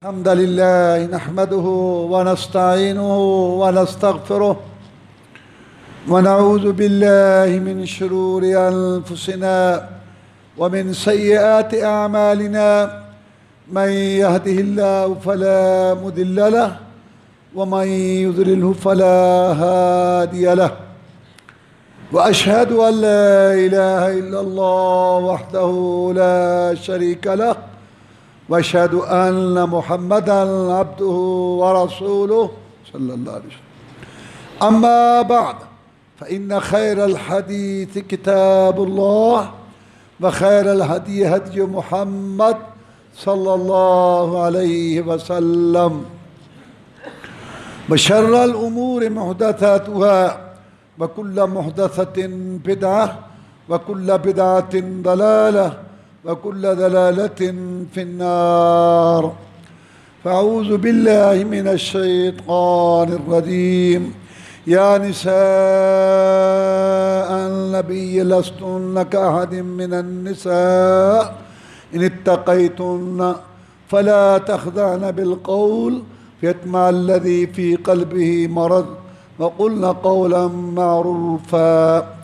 الحمد لله نحمده ونستعينه ونستغفره ونعوذ بالله من شرور أنفسنا ومن سيئات أعمالنا من يهده الله فلا مضل له ومن يضلله فلا هادي له وأشهد أن لا إله إلا الله وحده لا شريك له وأشهد أن محمدًا عبده ورسوله صلى الله عليه وسلم أما بعد فإن خير الحديث كتاب الله وخير الهدي هدي محمد صلى الله عليه وسلم وشر الأمور محدثاتها وكل محدثة بدعة وكل بدعة ضلالة وكل ضلالة في النار فأعوذ بالله من الشيطان الرجيم يا نساء النبي لستن كأحد من النساء إن اتقيتن فلا تخضعن بالقول فيطمع الذي في قلبه مرض وقلن قولا معروفا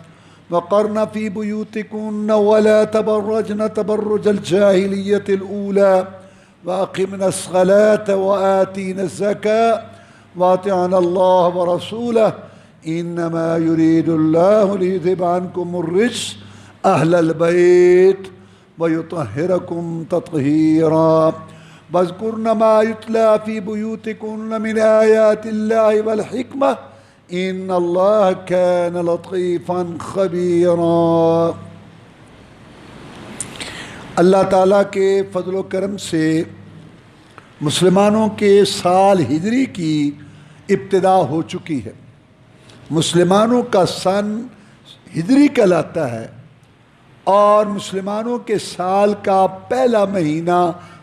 وقرن في بيوتكن ولا تبرجن تبرج الجاهلية الأولى وأقمنا الصلاة وآتينا الزكاة وأطعنا الله ورسوله إنما يريد الله ليذهب عنكم الرجس أهل البيت ويطهركم تطهيرا واذكرن ما يتلى في بيوتكن من آيات الله والحكمة ان اللہ کان لطیفا خبیرا۔ اللہ تعالیٰ کے فضل و کرم سے مسلمانوں کے سال ہجری کی ابتدا ہو چکی ہے۔ مسلمانوں کا سن ہجری کہلاتا ہے اور مسلمانوں کے سال کا پہلا مہینہ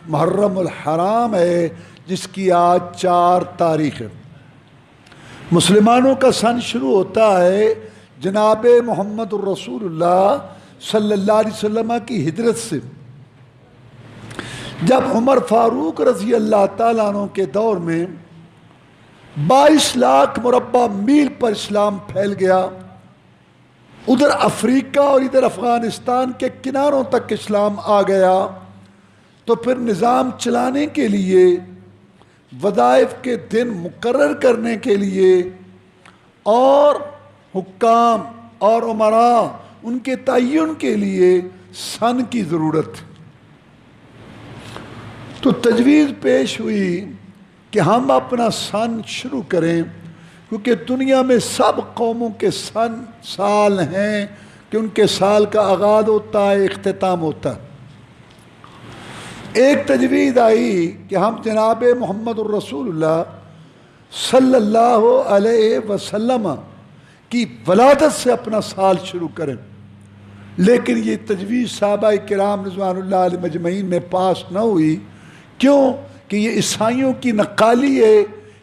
محرم الحرام ہے جس کی آج 4 تاریخ ہے۔ مسلمانوں کا سن شروع ہوتا ہے جناب محمد الرسول اللہ صلی اللہ علیہ وسلم کی ہجرت سے، جب عمر فاروق رضی اللہ تعالیٰ عنہ کے دور میں 22 لاکھ مربع میل پر اسلام پھیل گیا، ادھر افریقہ اور ادھر افغانستان کے کناروں تک اسلام آ گیا، تو پھر نظام چلانے کے لیے، وظائف کے دن مقرر کرنے کے لیے اور حکام اور امراء ان کے تعین کے لیے سن کی ضرورت، تو تجویز پیش ہوئی کہ ہم اپنا سن شروع کریں، کیونکہ دنیا میں سب قوموں کے سال ہیں کہ ان کے سال کا آغاز ہوتا ہے، اختتام ہوتا ہے۔ ایک تجویز آئی کہ ہم جناب محمد الرسول اللہ صلی اللہ علیہ وسلم کی ولادت سے اپنا سال شروع کریں، لیکن یہ تجویز صحابہ کرام رضوان اللہ علیہ مجمعین میں پاس نہ ہوئی۔ کیوں؟ کہ یہ عیسائیوں کی نقالی ہے،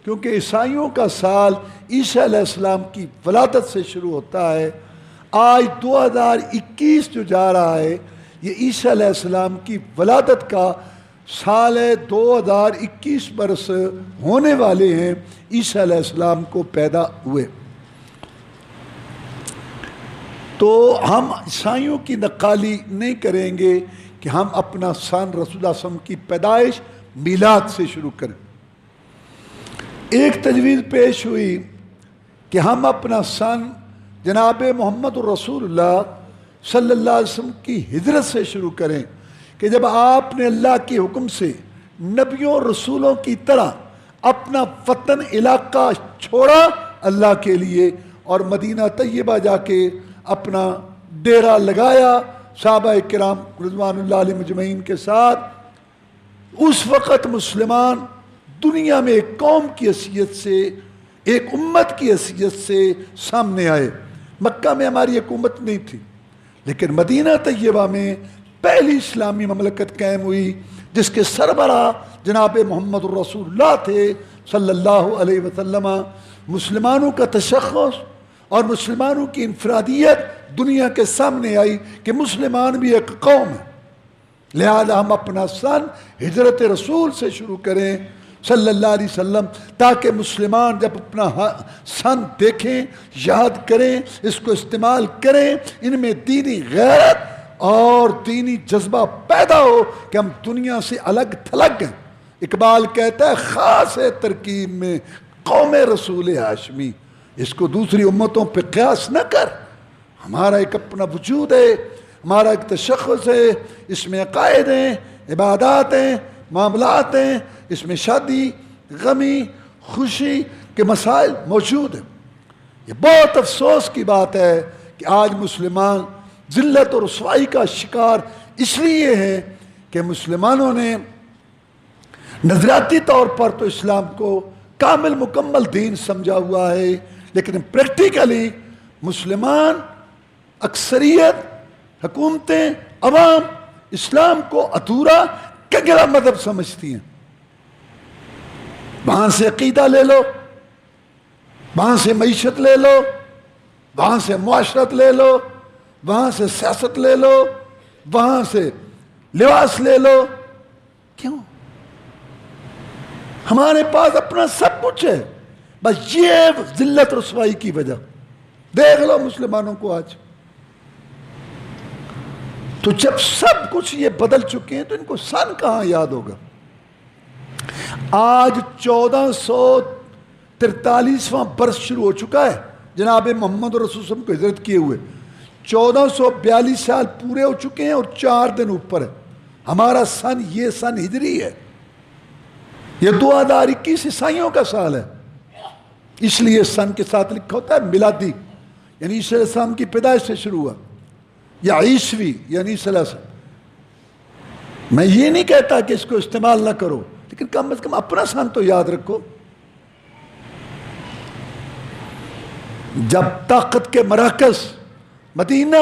کیونکہ عیسائیوں کا سال عیسیٰ علیہ السلام کی ولادت سے شروع ہوتا ہے۔ آج 2021 جو جا رہا ہے یہ عیسیٰ علیہ السلام کی ولادت کا سال ہے، 2021 برس ہونے والے ہیں عیسیٰ علیہ السلام کو پیدا ہوئے۔ تو ہم عیسائیوں کی نقالی نہیں کریں گے کہ ہم اپنا سن رسول اللہ صلی اللہ علیہ وسلم کی پیدائش میلاد سے شروع کریں۔ ایک تجویز پیش ہوئی کہ ہم اپنا سن جناب محمد الرسول اللہ صلی اللہ علیہ وسلم کی ہجرت سے شروع کریں، کہ جب آپ نے اللہ کے حکم سے نبیوں رسولوں کی طرح اپنا وطن علاقہ چھوڑا اللہ کے لیے اور مدینہ طیبہ جا کے اپنا ڈیرا لگایا صحابہ کرام رضوان اللہ علیہ مجمعین کے ساتھ، اس وقت مسلمان دنیا میں ایک قوم کی حیثیت سے، ایک امت کی حیثیت سے سامنے آئے۔ مکہ میں ہماری حکومت نہیں تھی، لیکن مدینہ طیبہ میں پہلی اسلامی مملکت قائم ہوئی جس کے سربراہ جناب محمد الرسول اللہ تھے صلی اللہ علیہ وسلم۔ مسلمانوں کا تشخص اور مسلمانوں کی انفرادیت دنیا کے سامنے آئی کہ مسلمان بھی ایک قوم ہے، لہذا ہم اپنا سن ہجرت رسول سے شروع کریں صلی اللہ علیہ وسلم، تاکہ مسلمان جب اپنا سن دیکھیں، یاد کریں، اس کو استعمال کریں، ان میں دینی غیرت اور دینی جذبہ پیدا ہو کہ ہم دنیا سے الگ تھلگ ہیں۔ اقبال کہتا ہے خاص ہے ترکیب میں قوم رسول ہاشمی، اس کو دوسری امتوں پہ قیاس نہ کر، ہمارا ایک اپنا وجود ہے، ہمارا ایک تشخص ہے، اس میں عقائد ہیں، عبادات ہیں، معاملات ہیں، اس میں شادی، غمی، خوشی کے مسائل موجود ہیں۔ یہ بہت افسوس کی بات ہے کہ آج مسلمان ذلت اور رسوائی کا شکار اس لیے ہیں کہ مسلمانوں نے نظریاتی طور پر تو اسلام کو کامل مکمل دین سمجھا ہوا ہے، لیکن پریکٹیکلی مسلمان اکثریت، حکومتیں، عوام اسلام کو ادھورا کنگرا مذہب سمجھتی ہیں۔ وہاں سے عقیدہ لے لو، وہاں سے معیشت لے لو، وہاں سے معاشرت لے لو، وہاں سے سیاست لے لو، وہاں سے لباس لے لو۔ کیوں؟ ہمارے پاس اپنا سب کچھ ہے، بس یہ ذلت رسوائی کی وجہ۔ دیکھ لو مسلمانوں کو آج، تو جب سب کچھ یہ بدل چکے ہیں تو ان کو سن کہاں یاد ہوگا؟ آج 1443واں برس شروع ہو چکا ہے جناب محمد رسول صلی اللہ علیہ وسلم کو ہجرت کیے ہوئے، 1442 سال پورے ہو چکے ہیں اور 4 دن اوپر ہے۔ ہمارا سن یہ سن ہجری ہے، یہ 2021 عیسائیوں کا سال ہے، اس لیے سن کے ساتھ لکھا ہوتا ہے میلادی، یعنی عیسی علیہ السلام کی پیدائش سے شروع ہوا، یا عیسوی یعنی عیسی علیہ السلام۔ میں یہ نہیں کہتا کہ اس کو استعمال نہ کرو، لیکن کم از کم اپنا سن تو یاد رکھو۔ جب طاقت کے مراکز مدینہ،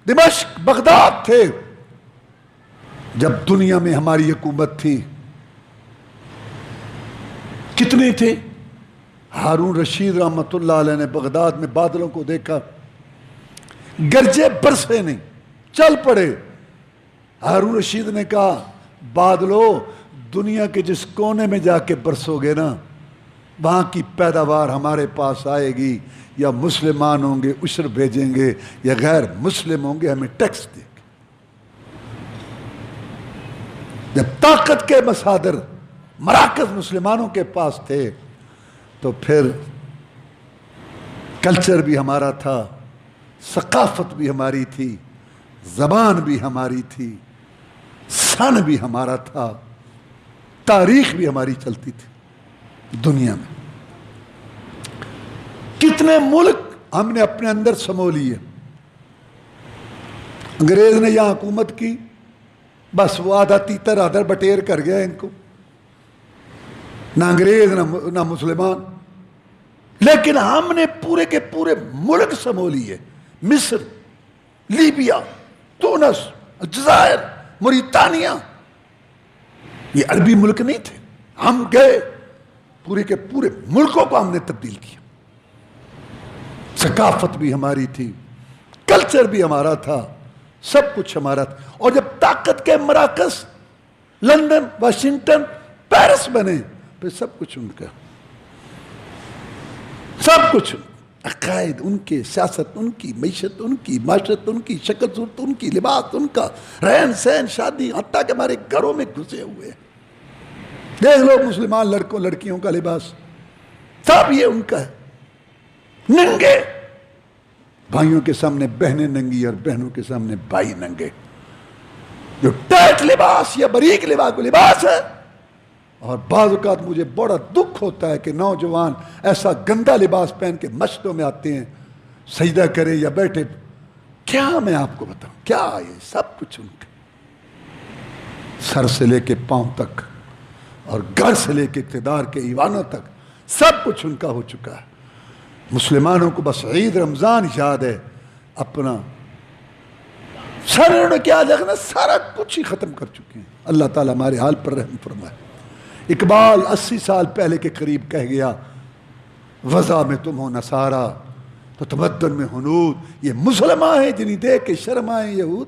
دمشق، بغداد تھے، جب دنیا میں ہماری حکومت تھی، کتنے تھے؟ ہارون رشید رحمۃ اللہ علیہ نے بغداد میں بادلوں کو دیکھا، گرجے برسے نہیں، چل پڑے۔ ہارون رشید نے کہا بادلو، دنیا کے جس کونے میں جا کے برسو گے نا، وہاں کی پیداوار ہمارے پاس آئے گی، یا مسلمان ہوں گے عشر بھیجیں گے، یا غیر مسلم ہوں گے ہمیں ٹیکس دیں گے۔ جب طاقت کے مصادر، مراکز مسلمانوں کے پاس تھے، تو پھر کلچر بھی ہمارا تھا، ثقافت بھی ہماری تھی، زبان بھی ہماری تھی، سن بھی ہمارا تھا، تاریخ بھی ہماری چلتی تھی دنیا میں۔ کتنے ملک ہم نے اپنے اندر سمو لیے۔ انگریز نے یہاں حکومت کی، بس وہ آدھا تیتر آدھا بٹیر کر گیا ان کو، نہ انگریز نہ مسلمان، لیکن ہم نے پورے کے پورے ملک سمو لیے۔ مصر، لیبیا، تونس، الجزائر، موریتانیہ، یہ عربی ملک نہیں تھے، ہم گئے پورے کے پورے ملکوں کو ہم نے تبدیل کیا۔ ثقافت بھی ہماری تھی، کلچر بھی ہمارا تھا، سب کچھ ہمارا تھا۔ اور جب طاقت کے مراکز لندن، واشنگٹن، پیرس بنے، پھر سب کچھ ان کا، سب کچھ، عقائد ان کے، سیاست ان کی، معیشت ان کی، معاشرت ان کی، شکل صورت ان کی، لباس ان کا، رہن سہن، شادی، حتیٰ کہ ہمارے گھروں میں گھسے ہوئے۔ دیکھ لو مسلمان لڑکوں لڑکیوں کا لباس، سب یہ ان کا ہے۔ ننگے، بھائیوں کے سامنے بہنیں ننگی اور بہنوں کے سامنے بھائی ننگے۔ جو ٹائٹ لباس یا باریک لباس ہے۔ اور بعض اوقات مجھے بڑا دکھ ہوتا ہے کہ نوجوان ایسا گندا لباس پہن کے مسجدوں میں آتے ہیں، سجدہ کرے یا بیٹھے۔ کیا میں آپ کو بتاؤں، کیا یہ سب کچھ ان کا، سر سے لے کے پاؤں تک اور گھر سے لے کے اقتدار کے ایوانوں تک سب کچھ ان کا ہو چکا ہے۔ مسلمانوں کو بس عید رمضان یاد ہے، اپنا سر انہوں نے کیا دیکھنا، سارا کچھ ہی ختم کر چکے ہیں۔ اللہ تعالیٰ ہمارے حال پر رحم فرمائے۔ اقبال 80 سال پہلے کے قریب کہہ گیا، وضع میں تم ہو نصارا تو تمدن میں ہنود، یہ مسلمان ہیں جنہیں دیکھ کے شرم آئے یہود۔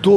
2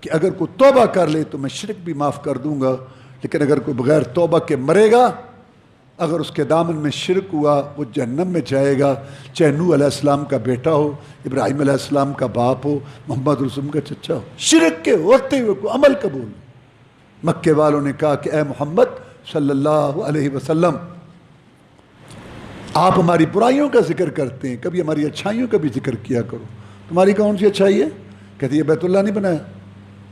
کہ اگر کوئی توبہ کر لے تو میں شرک بھی معاف کر دوں گا، لیکن اگر کوئی بغیر توبہ کے مرے گا، اگر اس کے دامن میں شرک ہوا، وہ جہنم میں جائے گا، چاہے نوح علیہ السلام کا بیٹا ہو، ابراہیم علیہ السلام کا باپ ہو، محمد رسول کا چچا ہو، شرک کے ہوتے ہوئے کوئی عمل قبول نہیں۔ مکے والوں نے کہا کہ اے محمد صلی اللہ علیہ وسلم، آپ ہماری برائیوں کا ذکر کرتے ہیں، کبھی ہماری اچھائیوں کا بھی ذکر کیا کرو، تمہاری کون سی اچھائی ہے؟ کہتے یہ بیت اللہ نہیں بنایا،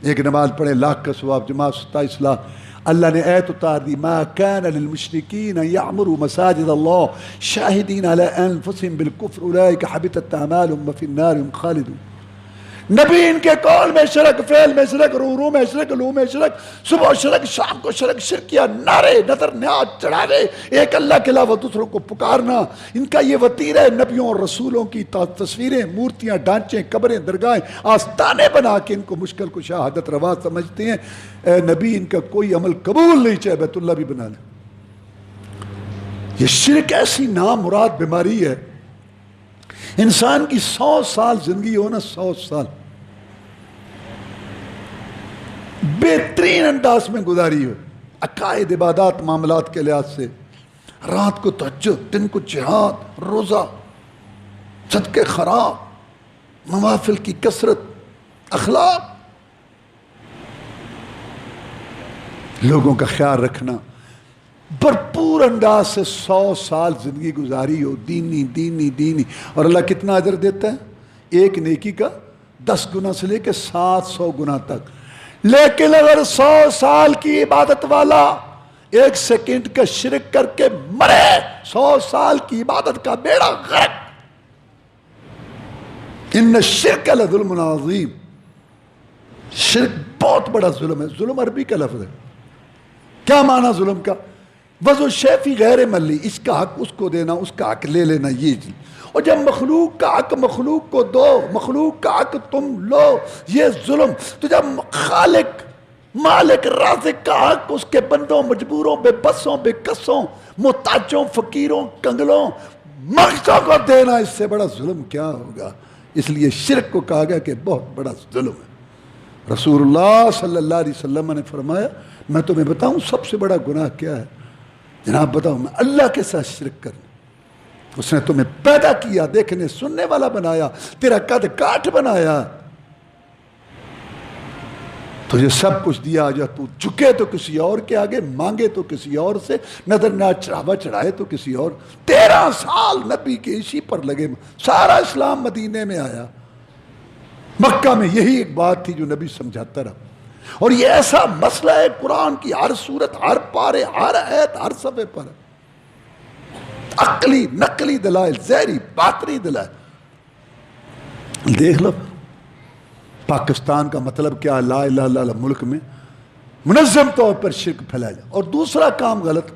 ایک نماز پڑھے لاکھ کا ثواب، جماعت 27 لاکھ۔ اللہ نے آیت اتار دی، ما کان للمشرکین یعمروا مساجد اللہ شاہدین علی انفسہم بالکفر اولئک حبطت اعمالہم وفی النار هم خالدون۔ نبی ان کے قول میں شرک، فعل میں شرک، رو میں شرک، لو میں شرک، صبح شرک، شام کو شرک، شرکیہ نعرے، نظر نیاز چڑھانے، ایک اللہ کے علاوہ دوسروں کو پکارنا، ان کا یہ وتیرہ ہے۔ نبیوں اور رسولوں کی تصویریں، مورتیاں، ڈھانچے، قبریں، درگاہیں، آستانے بنا کے ان کو مشکل کو شہادت روا سمجھتے ہیں۔ اے نبی ان کا کوئی عمل قبول نہیں، چاہے بیت اللہ بھی بنا لیں۔ یہ شرک ایسی نامراد بیماری ہے، انسان کی 100 سال زندگی ہو نا، 100 سال بہترین انداز میں گزاری ہو، عقائد، عبادات، معاملات کے لحاظ سے، رات کو تہجد، دن کو جہاد، روزہ، صدقے خیرات، نوافل کی کثرت، اخلاق، لوگوں کا خیال رکھنا، بھرپور انداز سے 100 سال زندگی گزاری ہو، دینی دینی دینی، اور اللہ کتنا اجر دیتا ہے؟ ایک نیکی کا 10 گنا سے لے کے 700 گنا تک۔ لیکن اگر 100 سال کی عبادت والا 1 سیکنڈ کا شرک کر کے مرے، 100 سال کی عبادت کا بیڑا غرق۔ ان الشرک لظلم عظیم، شرک بہت بڑا ظلم ہے۔ ظلم عربی کا لفظ ہے، کیا معنی ظلم کا؟ وضع شے فی غیر ملی، اس کا حق اس کو دینا، اس کا حق لے لینا، یہ جی۔ اور جب مخلوق کا حق مخلوق کو دو، مخلوق کا حق تم لو، یہ ظلم۔ تو جب خالق، مالک، رازق کا حق اس کے بندوں، مجبوروں، بے بسوں، بے کسوں، محتاجوں، فقیروں، کنگلوں، مغزوں کو دینا، اس سے بڑا ظلم کیا ہوگا؟ اس لیے شرک کو کہا گیا کہ بہت بڑا ظلم ہے۔ رسول اللہ صلی اللہ علیہ وسلم نے فرمایا، میں تمہیں بتاؤں سب سے بڑا گناہ کیا ہے؟ جناب بتاؤ، میں اللہ کے ساتھ شرک کرنا۔ اس نے تمہیں پیدا کیا، دیکھنے سننے والا بنایا، تیرا قد کاٹ بنایا، تجھے سب کچھ دیا، جو تو جھکے تو کسی اور کے آگے، مانگے تو کسی اور سے، نظر نہ چڑھاوا چڑھائے تو کسی اور۔ 13 سال نبی کے اسی پر لگے، سارا اسلام مدینے میں آیا، مکہ میں یہی ایک بات تھی جو نبی سمجھاتا رہا۔ اور یہ ایسا مسئلہ ہے، قرآن کی ہر سورت، ہر پارے، ہر آیت، ہر صفحے پر عقلی نقلی دلائل، ظاہری باطنی دلائل۔ دیکھ لو پاکستان کا مطلب کیا، لا الہ الا اللہ، ملک میں منظم طور پر شرک پھیلایا جائے۔ اور دوسرا کام غلط،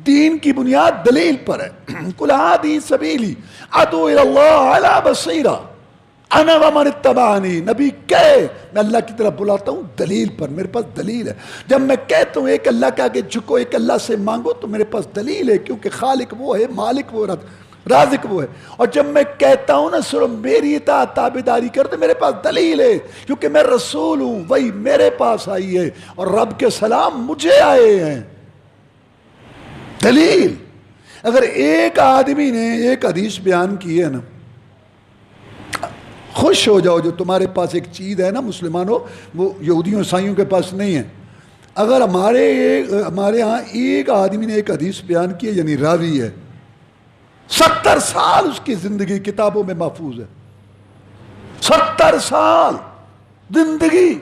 دین کی بنیاد دلیل پر ہے۔ قل ہذہ سبیلی ادعو الی اللہ علی بصیرہ انا ومن اتبعنی، نبی کہے میں اللہ کی طرف بلاتا ہوں دلیل پر، میرے پاس دلیل ہے۔ جب میں کہتا ہوں ایک اللہ کے آگے جھکو، ایک اللہ سے مانگو، تو میرے پاس دلیل ہے، کیونکہ خالق وہ ہے، مالک وہ ہے، رازق وہ ہے۔ اور جب میں کہتا ہوں نا صرف میری اطاعت تابعداری کر، تو میرے پاس دلیل ہے، کیونکہ میں رسول ہوں، وہی میرے پاس آئی ہے، اور رب کے سلام مجھے آئے ہیں۔ دلیل۔ اگر ایک آدمی نے ایک حدیث بیان کی ہے نا، خوش ہو جاؤ، جو تمہارے پاس ایک چیز ہے نا مسلمانوں، وہ یہودیوں عیسائیوں کے پاس نہیں ہے۔ اگر ہمارے ہاں ایک آدمی نے ایک حدیث بیان کی ہے، یعنی راوی ہے، 70 سال اس کی زندگی کتابوں میں محفوظ ہے۔ 70 سال زندگی،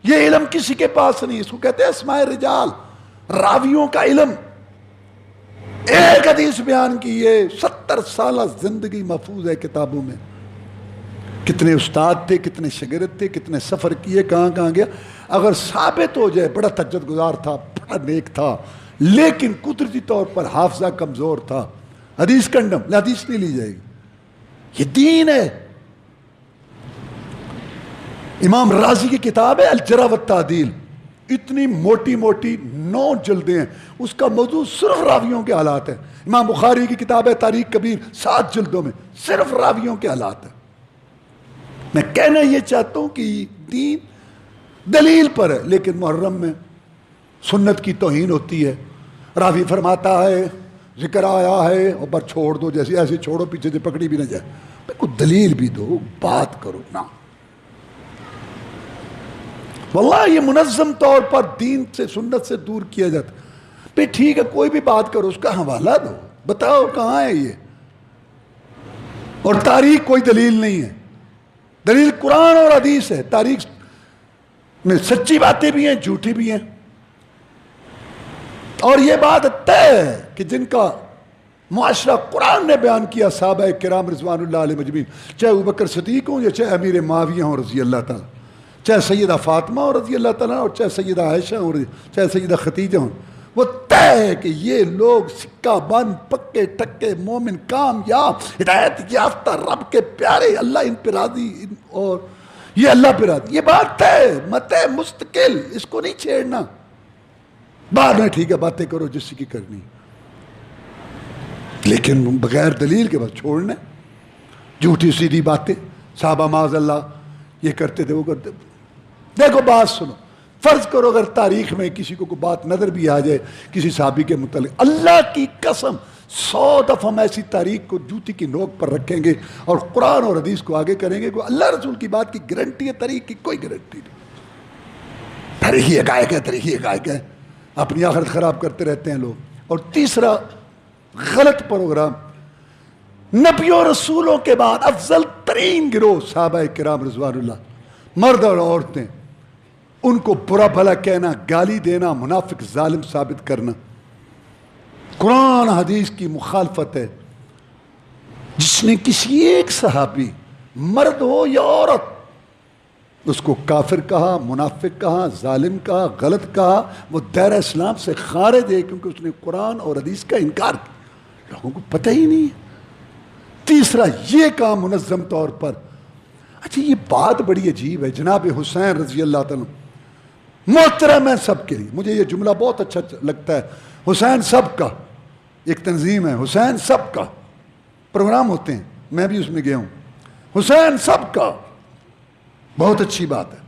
یہ علم کسی کے پاس نہیں، اس کو کہتے ہیں اسماء رجال، راویوں کا علم۔ ایک حدیث بیان کی ہے، 70 سالہ زندگی محفوظ ہے کتابوں میں۔ کتنے استاد تھے، کتنے شاگرد تھے، کتنے سفر کیے، کہاں کہاں گیا۔ اگر ثابت ہو جائے بڑا تہجد گزار تھا، بڑا نیک تھا، لیکن قدرتی طور پر حافظہ کمزور تھا، حدیث کنڈم، حدیث نہیں لی جائے گی۔ یہ دین ہے۔ امام رازی کی کتاب ہے الجرح والتعدیل، اتنی موٹی موٹی 9 جلدیں ہیں، اس کا موضوع صرف راویوں کے حالات ہے۔ امام بخاری کی کتاب ہے تاریخ کبیر، 7 جلدوں میں صرف راویوں کے حالات ہیں۔ میں کہنا یہ چاہتا ہوں کہ دین دلیل پر ہے، لیکن محرم میں سنت کی توہین ہوتی ہے. راوی فرماتا ہے ذکر آیا ہے اور بس چھوڑ دو، جیسے ایسے چھوڑو پیچھے سے پکڑی بھی نہ جائے. کوئی دلیل بھی دو، بات کرو نا. واللہ یہ منظم طور پر دین سے سنت سے دور کیا جاتا. پھر ٹھیک ہے کوئی بھی بات کرو، اس کا حوالہ دو، بتاؤ کہاں ہے یہ. اور تاریخ کوئی دلیل نہیں ہے، دلیل قرآن اور حدیث ہے. تاریخ میں سچی باتیں بھی ہیں، جھوٹی بھی ہیں. اور یہ بات طے ہے کہ جن کا معاشرہ قرآن نے بیان کیا، صحابہ کرام رضوان اللہ علیہ مجمعین، چاہے ابوبکر صدیق ہوں یا چاہے امیر معاویہ ہوں رضی اللہ تعالیٰ، چاہے سیدہ فاطمہ ہوں رضی اللہ تعالیٰ، اور چاہے سیدہ عائشہ ہوں، چاہے سیدہ خدیجہ ہوں، وہ طے ہے کہ یہ لوگ سکہ بند، پکے ٹکے مومن، کامیاب، ہدایت یافتہ، رب کے پیارے، اللہ ان پہ راضی، اور یہ اللہ پہ راضی. یہ بات طے مت مستقل، اس کو نہیں چھیڑنا. بعد میں ٹھیک ہے باتیں کرو جس کی کرنی، لیکن بغیر دلیل کے بس چھوڑنا. جھوٹی سیدھی باتیں، صحابہ معاذ اللہ یہ کرتے تھے وہ کرتے تھے. دیکھو بات سنو، فرض کرو اگر تاریخ میں کسی کو کوئی بات نظر بھی آ جائے کسی صحابی کے متعلق، اللہ کی قسم 100 دفعہ ہم ایسی تاریخ کو جوتی کی نوک پر رکھیں گے اور قرآن اور حدیث کو آگے کریں گے. کوئی اللہ رسول کی بات کی گارنٹی ہے، تاریخ کی کوئی گارنٹی نہیں. تاریخی حقائق ہے، تاریخی حقائق ہے، اپنی آخرت خراب کرتے رہتے ہیں لوگ. اور تیسرا غلط پروگرام، نبیوں رسولوں کے بعد افضل ترین گروہ صحابہ کرام رضوان اللہ، مرد اور عورتیں، ان کو برا بھلا کہنا، گالی دینا، منافق ظالم ثابت کرنا، قرآن حدیث کی مخالفت ہے. جس نے کسی ایک صحابی، مرد ہو یا عورت، اس کو کافر کہا، منافق کہا، ظالم کہا، غلط کہا، وہ دائرہ اسلام سے خارج ہے، کیونکہ اس نے قرآن اور حدیث کا انکار کیا. لوگوں کو پتہ ہی نہیں ہے. تیسرا یہ کام منظم طور پر. اچھا یہ بات بڑی عجیب ہے، جناب حسین رضی اللہ تعالیٰ محترم ہے سب کے لیے. مجھے یہ جملہ بہت اچھا لگتا ہے، حسین سب کا. ایک تنظیم ہے حسین سب کا، پروگرام ہوتے ہیں، میں بھی اس میں گیا ہوں. حسین سب کا، بہت اچھی بات ہے.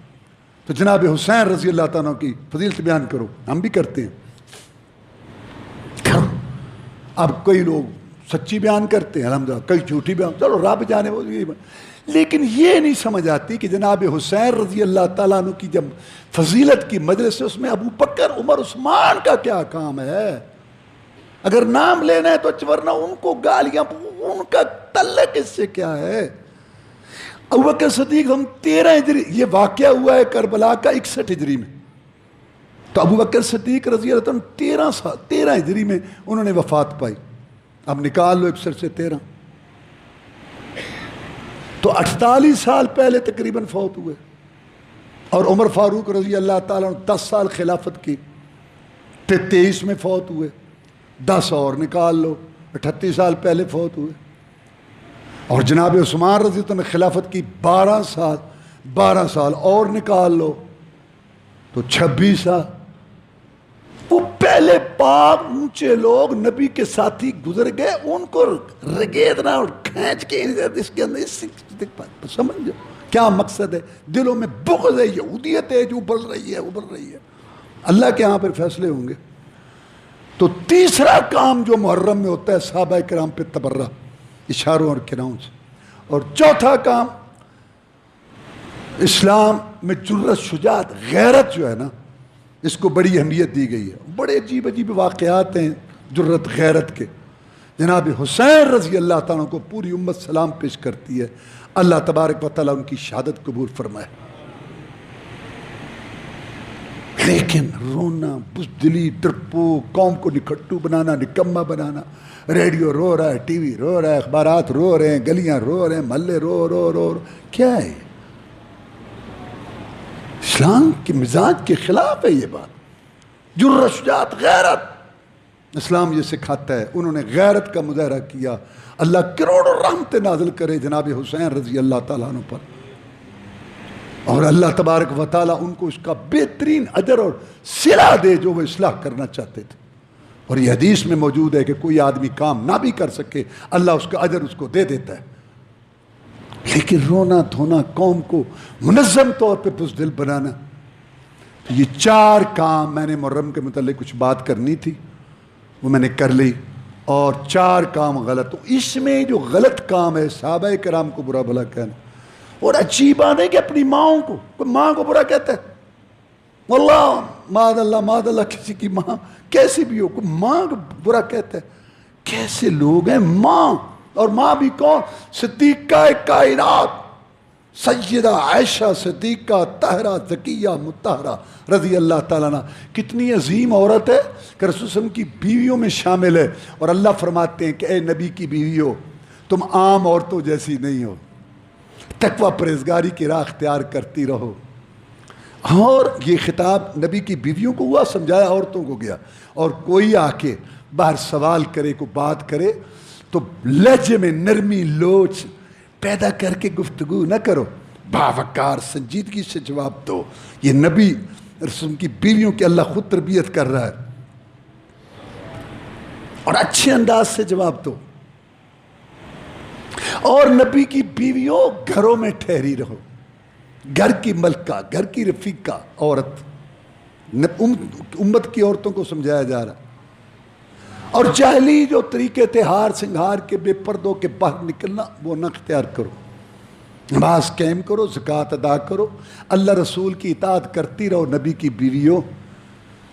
تو جناب حسین رضی اللہ تعالیٰ کی فضیلت بیان کرو، ہم بھی کرتے ہیں. اب کئی لوگ سچی بیان کرتے ہیں الحمدللہ، کئی جھوٹی بیان، چلو رب جانے وہ. لیکن یہ نہیں سمجھ آتی کہ جناب حسین رضی اللہ تعالیٰ عنہ کی جب فضیلت کی مجلس ہے، اس میں ابو بکر، عمر، عثمان کا کیا کام ہے؟ اگر نام لینا ہے تو ورنہ ان کو گالیاں، ان کا تعلق اس سے کیا ہے؟ ابو بکر صدیق ہم 13 ہجری، یہ واقعہ ہوا ہے کربلا کا 61 ہجری میں. تو ابو بکر صدیق رضی اللہ عنہ 13 ہجری میں انہوں نے وفات پائی. اب نکال لو 61 سے 13، تو 48 سال پہلے تقریباً فوت ہوئے. اور عمر فاروق رضی اللہ تعالیٰ عنہ 10 سال خلافت کی، پھر 23 میں فوت ہوئے. 10 اور نکال لو، 38 سال پہلے فوت ہوئے. اور جناب عثمان رضی اللہ عنہ نے خلافت کی 12 سال اور نکال لو تو 26 سال. وہ پہلے پاک اونچے لوگ نبی کے ساتھی گزر گئے، ان کو رگیدنا اور کھینچ کے اس کے اندر سمجھو کیا مقصد ہے. دلوں میں بغض ہے، یہودیت ہے جو ابل رہی ہے. اللہ کے ہاں پر فیصلے ہوں گے. تو تیسرا کام جو محرم میں ہوتا ہے صحابہ کرام پہ تبرہ، اشاروں اور کناؤں سے. اور چوتھا کام، اسلام میں جرأت، شجاعت، غیرت جو ہے نا، اس کو بڑی اہمیت دی گئی ہے. بڑے عجیب عجیب واقعات ہیں جرأت غیرت کے. جناب حسین رضی اللہ تعالیٰ کو پوری امت سلام پیش کرتی ہے. اللہ تبارک و تعالیٰ ان کی شہادت قبول فرمائے. لیکن رونا، بزدلی، ڈرپوک، قوم کو نکھٹو بنانا، نکمہ بنانا، ریڈیو رو رہا ہے، ٹی وی رو رہا ہے، اخبارات رو رہے ہیں، گلیاں رو رہے ہیں، محلے رو کیا ہے؟ اسلام کے مزاج کے خلاف ہے یہ بات. جرأت، شجاعت، غیرت اسلام یہ سکھاتا ہے. انہوں نے غیرت کا مظاہرہ کیا. اللہ کروڑوں رحمتیں نازل کرے جناب حسین رضی اللہ تعالیٰ عنہ پر، اور اللہ تبارک و تعالیٰ ان کو اس کا بہترین اجر اور صلہ دے جو وہ اصلاح کرنا چاہتے تھے. اور یہ حدیث میں موجود ہے کہ کوئی آدمی کام نہ بھی کر سکے، اللہ اس کا اجر اس کو دے دیتا ہے. لیکن رونا دھونا، قوم کو منظم طور پہ بزدل بنانا، تو یہ 4 کام میں نے محرم کے متعلق کچھ بات کرنی تھی، وہ میں نے کر لی، اور 4 کام غلط. اس میں جو غلط کام ہے صحابہ کرام کو برا بھلا کہنا، اور عجیب بات ہے کہ اپنی ماں کو برا کہتا ہے. واللہ معاذ اللہ کسی کی ماں کیسی بھی ہو، کوئی ماں کو برا کہتا ہے. کیسے لوگ ہیں؟ ماں، اور ماں بھی کون؟ صدیقہ کائنات سیدہ عائشہ صدیقہ طاہرہ زکیہ مطہرہ رضی اللہ تعالیٰ عنہ. کتنی عظیم عورت ہے کہ رسول صلی اللہ علیہ وسلم کی بیویوں میں شامل ہے. اور اللہ فرماتے ہیں کہ اے نبی کی بیویوں، تم عام عورتوں جیسی نہیں ہو، تقوی پرہیزگاری کی راہ اختیار کرتی رہو. اور یہ خطاب نبی کی بیویوں کو ہوا، سمجھایا عورتوں کو گیا. اور کوئی آ کے باہر سوال کرے، کو بات کرے، تو لہجے میں نرمی لوچ پیدا کر کے گفتگو نہ کرو، باوقار سنجیدگی سے جواب دو. یہ نبی رسول کی بیویوں کی اللہ خود تربیت کر رہا ہے، اور اچھے انداز سے جواب دو. اور نبی کی بیویوں گھروں میں ٹھہری رہو، گھر کی ملکہ، گھر کی رفیقہ عورت. امت کی عورتوں کو سمجھایا جا رہا. اور جاہلی جو طریقے تھے ہار سنگھار کے، بے پردوں کے باہر نکلنا، وہ نہ اختیار کرو. نماز قائم کرو، زکوٰۃ ادا کرو، اللہ رسول کی اطاعت کرتی رہو. نبی کی بیویوں،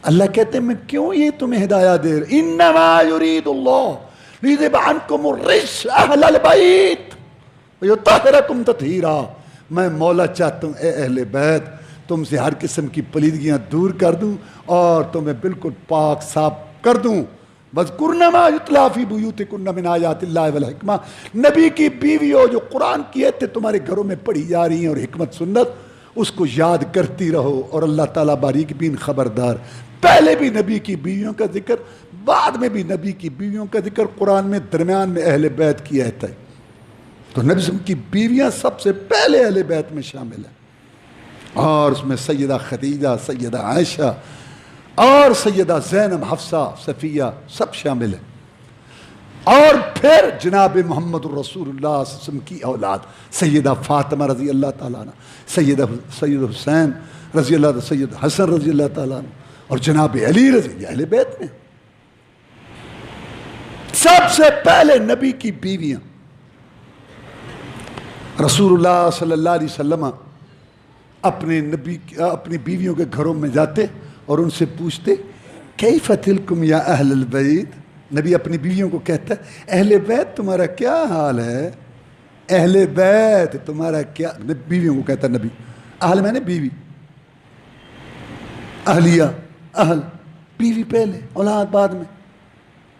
اللہ کہتے ہیں میں کیوں یہ تمہیں ہدایت دے رہا؟ انما یرید اللہ لیذھب عنکم الرجس اہل البیت ویطہرکم تطہیرا. میں مولا چاہتا ہوں اے اہل بیت، تم سے ہر قسم کی پلیدگیاں دور کر دوں اور تمہیں بالکل پاک صاف کر دوں. وَاذْكُرْنَ مَا يُتْلَىٰ فِي بُيُوتِكُنَّ مِنْ آیَاتِ اللہِ وَالْحِکْمَةِ. نبی کی بیویوں جو قرآن کی آیتیں تمہارے گھروں میں پڑھی جا رہی ہیں اور حکمت سنت، اس کو یاد کرتی رہو. اور اللہ تعالیٰ باریک بین خبردار. پہلے بھی نبی کی بیویوں کا ذکر، بعد میں بھی نبی کی بیویوں کا ذکر، قرآن میں درمیان میں اہل بیت کی آیت ہے. تو نبی صلی اللہ علیہ وسلم کی بیویاں سب سے پہلے اہل بیت میں شامل ہیں. اور اس میں سیدہ خدیجہ، سیدہ عائشہ اور سیدہ زینب، حفصہ، صفیہ سب شامل ہیں. اور پھر جناب محمد الرسول اللہ صلی اللہ علیہ وسلم کی اولاد سیدہ فاطمہ رضی اللہ تعالیٰ عنہ، سید حسین رضی اللہ عنہ، سید حسن رضی اللہ تعالیٰ عنہ، اور جناب علی رضی اہل بیت میں. سب سے پہلے نبی کی بیویاں. رسول اللہ صلی اللہ علیہ وسلم اپنی بیویوں کے گھروں میں جاتے اور ان سے پوچھتے کیف تلکم یا اہل البیت. نبی اپنی بیویوں کو کہتا ہے اہل بیت تمہارا کیا حال ہے، اہل بیت تمہارا کیا. بیویوں کو کہتا ہے نبی. اہل میں نے بیوی، اہلیہ، اہل، بیوی پہلے، اولاد بعد میں.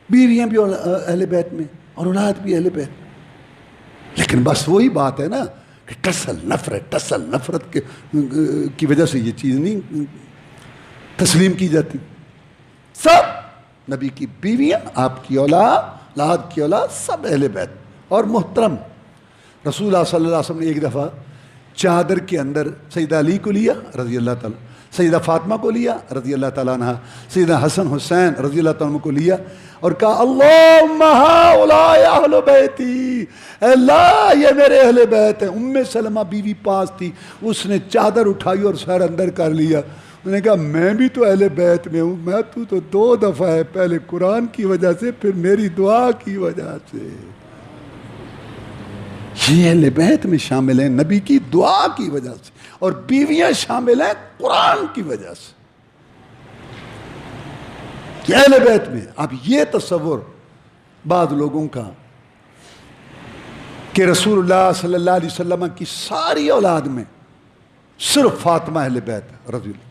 بیویاں بھی اہل بیت میں اور اولاد بھی اہل بیت. لیکن بس وہی بات ہے نا کہ ٹسل نفرت کی وجہ سے یہ چیز نہیں تسلیم کی جاتی. سب نبی کی بیویاں، آپ کی اولاد کی اولاد، سب اہل بیت اور محترم. رسول اللہ صلی اللہ علیہ وسلم نے ایک دفعہ چادر کے اندر سیدہ علی کو لیا رضی اللہ تعالیٰ، سیدہ فاطمہ کو لیا رضی اللہ تعالیٰ عنہ، سیدہ حسن حسین رضی اللہ تعالیٰ عنہ کو لیا اور کہا اللہم ہؤلاء اہل بیتی، اللہ یہ میرے اہل بیت ہیں. سلمہ بیوی پاس تھی، اس نے چادر اٹھائی اور سر اندر کر لیا. انہوں نے کہا میں بھی تو اہل بیت میں ہوں. میں تو 2 دفعہ ہے، پہلے قرآن کی وجہ سے، پھر میری دعا کی وجہ سے. یہ اہل بیت میں شامل ہیں نبی کی دعا کی وجہ سے، اور بیویاں شامل ہیں قرآن کی وجہ سے. یہ اہل بیت میں. اب یہ تصور بعض لوگوں کا کہ رسول اللہ صلی اللہ علیہ وسلم کی ساری اولاد میں صرف فاطمہ اہل بیت رضی اللہ.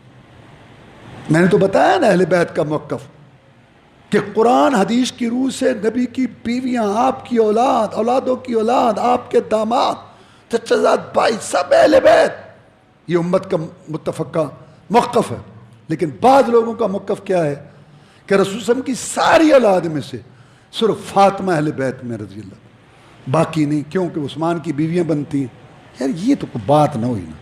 میں نے تو بتایا نا اہل بیت کا موقف کہ قرآن حدیث کی روح سے نبی کی بیویاں، آپ کی اولاد، اولادوں کی اولاد، آپ کے داماد، چچا زاد، بھائی، سب اہل بیت. یہ امت کا متفقہ موقف ہے. لیکن بعض لوگوں کا موقف کیا ہے کہ رسول صلی اللہ علیہ وسلم کی ساری اولاد میں سے صرف فاطمہ اہل بیت میں رضی اللہ، باقی نہیں، کیونکہ عثمان کی بیویاں بنتی ہیں. یار یہ تو کوئی بات نہ ہوئی نا.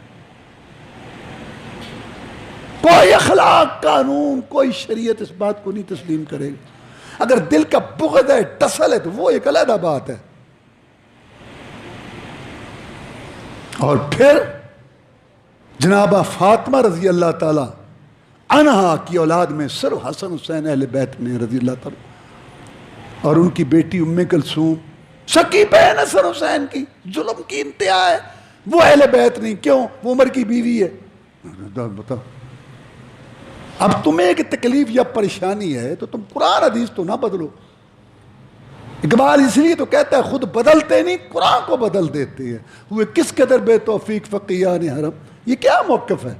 کوئی اخلاق، قانون، کوئی شریعت اس بات کو نہیں تسلیم کرے گا. اگر دل کا بغض ہے، ٹسل ہے، تو وہ ایک علیحدہ بات ہے. اور پھر جناب فاطمہ رضی اللہ تعالی انہا کی اولاد میں صرف حسن حسین اہل بیت میں رضی اللہ تعالیٰ، اور ان کی بیٹی ام کلثوم سکی بہن حسن حسین کی، ظلم کی انتہا ہے، وہ اہل بیت نہیں، کیوں؟ وہ عمر کی بیوی ہے۔ بتاؤ، اب تمہیں ایک تکلیف یا پریشانی ہے تو تم قرآن حدیث تو نہ بدلو۔ اقبال اس لیے تو کہتا ہے خود بدلتے نہیں، قرآن کو بدل دیتے ہیں، ہوئے کس قدر بے توفیق فقیان حرم۔ یہ کیا موقف ہے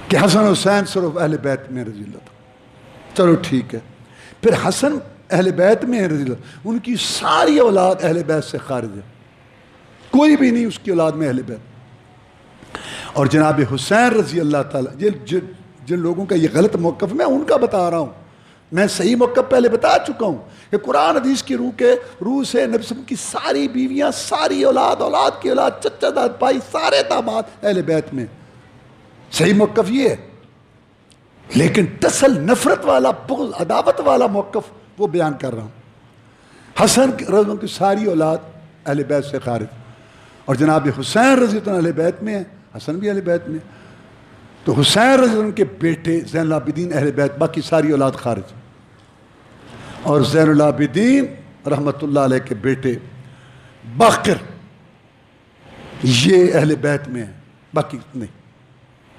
کہ حسن حسین صرف اہل بیت میں رضی اللہ تعالیٰ؟ چلو ٹھیک ہے، پھر حسن اہل بیت میں ہے رضی اللہ، ان کی ساری اولاد اہل بیت سے خارج ہے، کوئی بھی نہیں اس کی اولاد میں اہل بیت۔ اور جناب حسین رضی اللہ تعالیٰ، جن لوگوں کا یہ غلط موقف میں ان کا بتا رہا ہوں، میں صحیح موقف پہلے بتا چکا ہوں کہ قرآن حدیث کی روح سے نبی صلی اللہ علیہ وسلم کی ساری بیویاں، ساری اولاد، اولاد کی اولاد، چچا داد بھائی، سارے داماد اہل بیت میں۔ صحیح موقف یہ ہے، لیکن تصل نفرت والا، بغض عداوت والا موقف وہ بیان کر رہا ہوں۔ حسن رضی اللہ عنہ کی ساری اولاد اہل بیت سے خارج، اور جناب حسین رضی اللہ عنہ اہل بیت میں ہے، حسن بھی اہل بیت میں، تو حسین رضی اللہ عنہ کے بیٹے زین العابدین اہل بیت، باقی ساری اولاد خارج۔ اور زین العابدین رحمت اللہ علیہ کے بیٹے باقر یہ اہل بیت میں ہیں، باقی نہیں،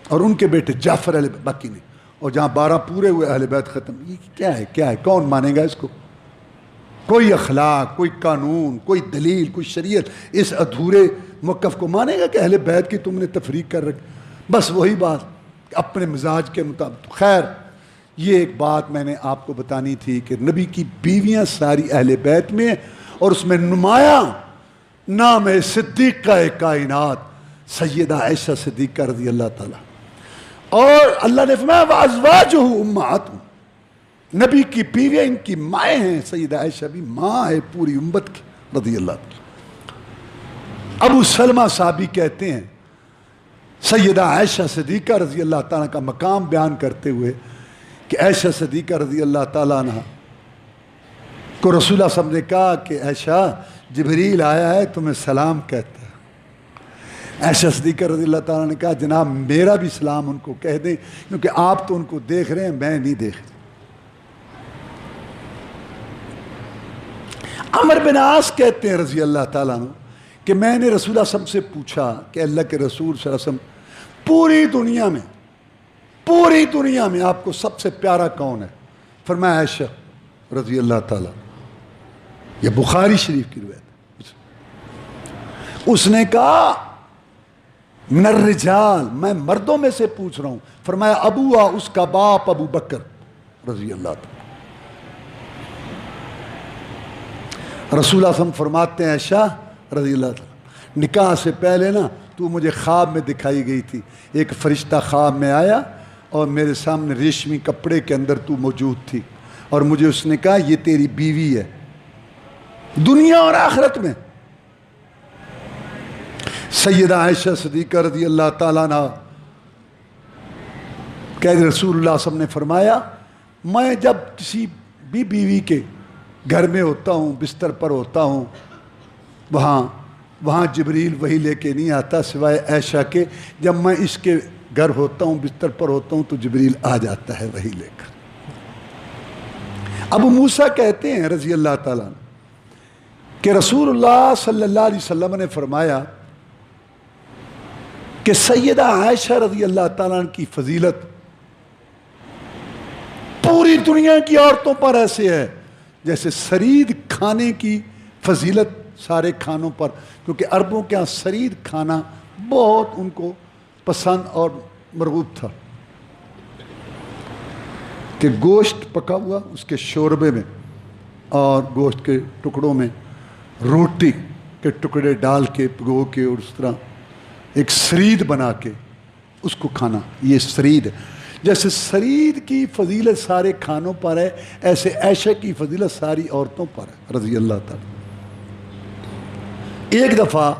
اور ان کے بیٹے جعفر اہل بیت، باقی نہیں۔ اور جہاں 12 پورے ہوئے اہل بیت ختم، یہ کیا ہے؟ کیا ہے؟ کون مانے گا اس کو؟ کوئی اخلاق، کوئی قانون، کوئی دلیل، کوئی شریعت اس ادھورے موقف کو مانے گا کہ اہل بیت کی تم نے تفریق کر رکھی؟ بس وہی بات اپنے مزاج کے مطابق۔ خیر، یہ ایک بات میں نے آپ کو بتانی تھی کہ نبی کی بیویاں ساری اہل بیت میں، اور اس میں نمایاں نام ہے صدیقہ کائنات سیدہ عائشہ صدیقہ رضی اللہ تعالیٰ۔ اور اللہ نے فرمایا وَأَزْوَاجُهُ أُمَّهَاتُهُمْ، نبی کی بیویاں ان کی مائیں ہیں، سیدہ عائشہ بھی ماں ہے پوری امت کی رضی اللہ تعالیٰ۔ ابو سلمہ صحابی کہتے ہیں سیدہ عائشہ صدیقہ رضی اللہ تعالیٰ کا مقام بیان کرتے ہوئے کہ عائشہ صدیقہ رضی اللہ تعالیٰ عنہ کو رسول اللہ صلی اللہ علیہ وسلم نے کہا کہ عائشہ جبریل آیا ہے تمہیں سلام کہتا ہے۔ عائشہ صدیقہ رضی اللہ تعالیٰ نے کہا جناب میرا بھی سلام ان کو کہہ دیں، کیونکہ آپ تو ان کو دیکھ رہے ہیں، میں نہیں دیکھ رہا۔ عمر بن عاص کہتے ہیں رضی اللہ تعالیٰ عنہ کہ میں نے رسول اللہ صلی اللہ علیہ وسلم سے پوچھا کہ اللہ کے رسول صلی اللہ علیہ وسلم پوری دنیا میں آپ کو سب سے پیارا کون ہے؟ فرمایا عائشہ رضی اللہ تعالیٰ۔ یہ بخاری شریف کی روایت۔ اس نے کہا من الرجال، میں مردوں میں سے پوچھ رہا ہوں۔ فرمایا ابوا، اس کا باپ ابو بکر رضی اللہ تعالیٰ۔ رسول اللہ صلی اللہ علیہ وسلم فرماتے ہیں عائشہ رضی اللہ تعالیٰ، نکاح سے پہلے نا تو مجھے خواب میں دکھائی گئی تھی، ایک فرشتہ خواب میں آیا اور میرے سامنے ریشمی کپڑے کے اندر تو موجود تھی، اور مجھے اس نے کہا یہ تیری بیوی ہے دنیا اور آخرت میں۔ سیدہ عائشہ صدیقہ رضی اللہ تعالیٰ عنہ کہ رسول اللہ صلی اللہ علیہ وسلم نے فرمایا میں جب کسی بھی بیوی کے گھر میں ہوتا ہوں، بستر پر ہوتا ہوں، وہاں جبریل وہی لے کے نہیں آتا سوائے عائشہ کے، جب میں اس کے گھر ہوتا ہوں، بستر پر ہوتا ہوں، تو جبریل آ جاتا ہے وہی لے کر۔ ابو موسیٰ کہتے ہیں رضی اللہ تعالیٰ عنہ کہ رسول اللہ صلی اللہ علیہ وسلم نے فرمایا کہ سیدہ عائشہ رضی اللہ تعالیٰ عنہ کی فضیلت پوری دنیا کی عورتوں پر ایسے ہے جیسے سرید کھانے کی فضیلت سارے کھانوں پر، کیونکہ عربوں کے ہاں سرید کھانا بہت ان کو پسند اور مرغوب تھا کہ گوشت پکا ہوا اس کے شوربے میں اور گوشت کے ٹکڑوں میں روٹی کے ٹکڑے ڈال کے پگو کے اور اس طرح ایک سرید بنا کے اس کو کھانا، یہ سرید ہے۔ جیسے سرید کی فضیلت سارے کھانوں پر ہے، ایسے عائشہ کی فضیلت ساری عورتوں پر ہے رضی اللہ تعالیٰ۔ ایک دفعہ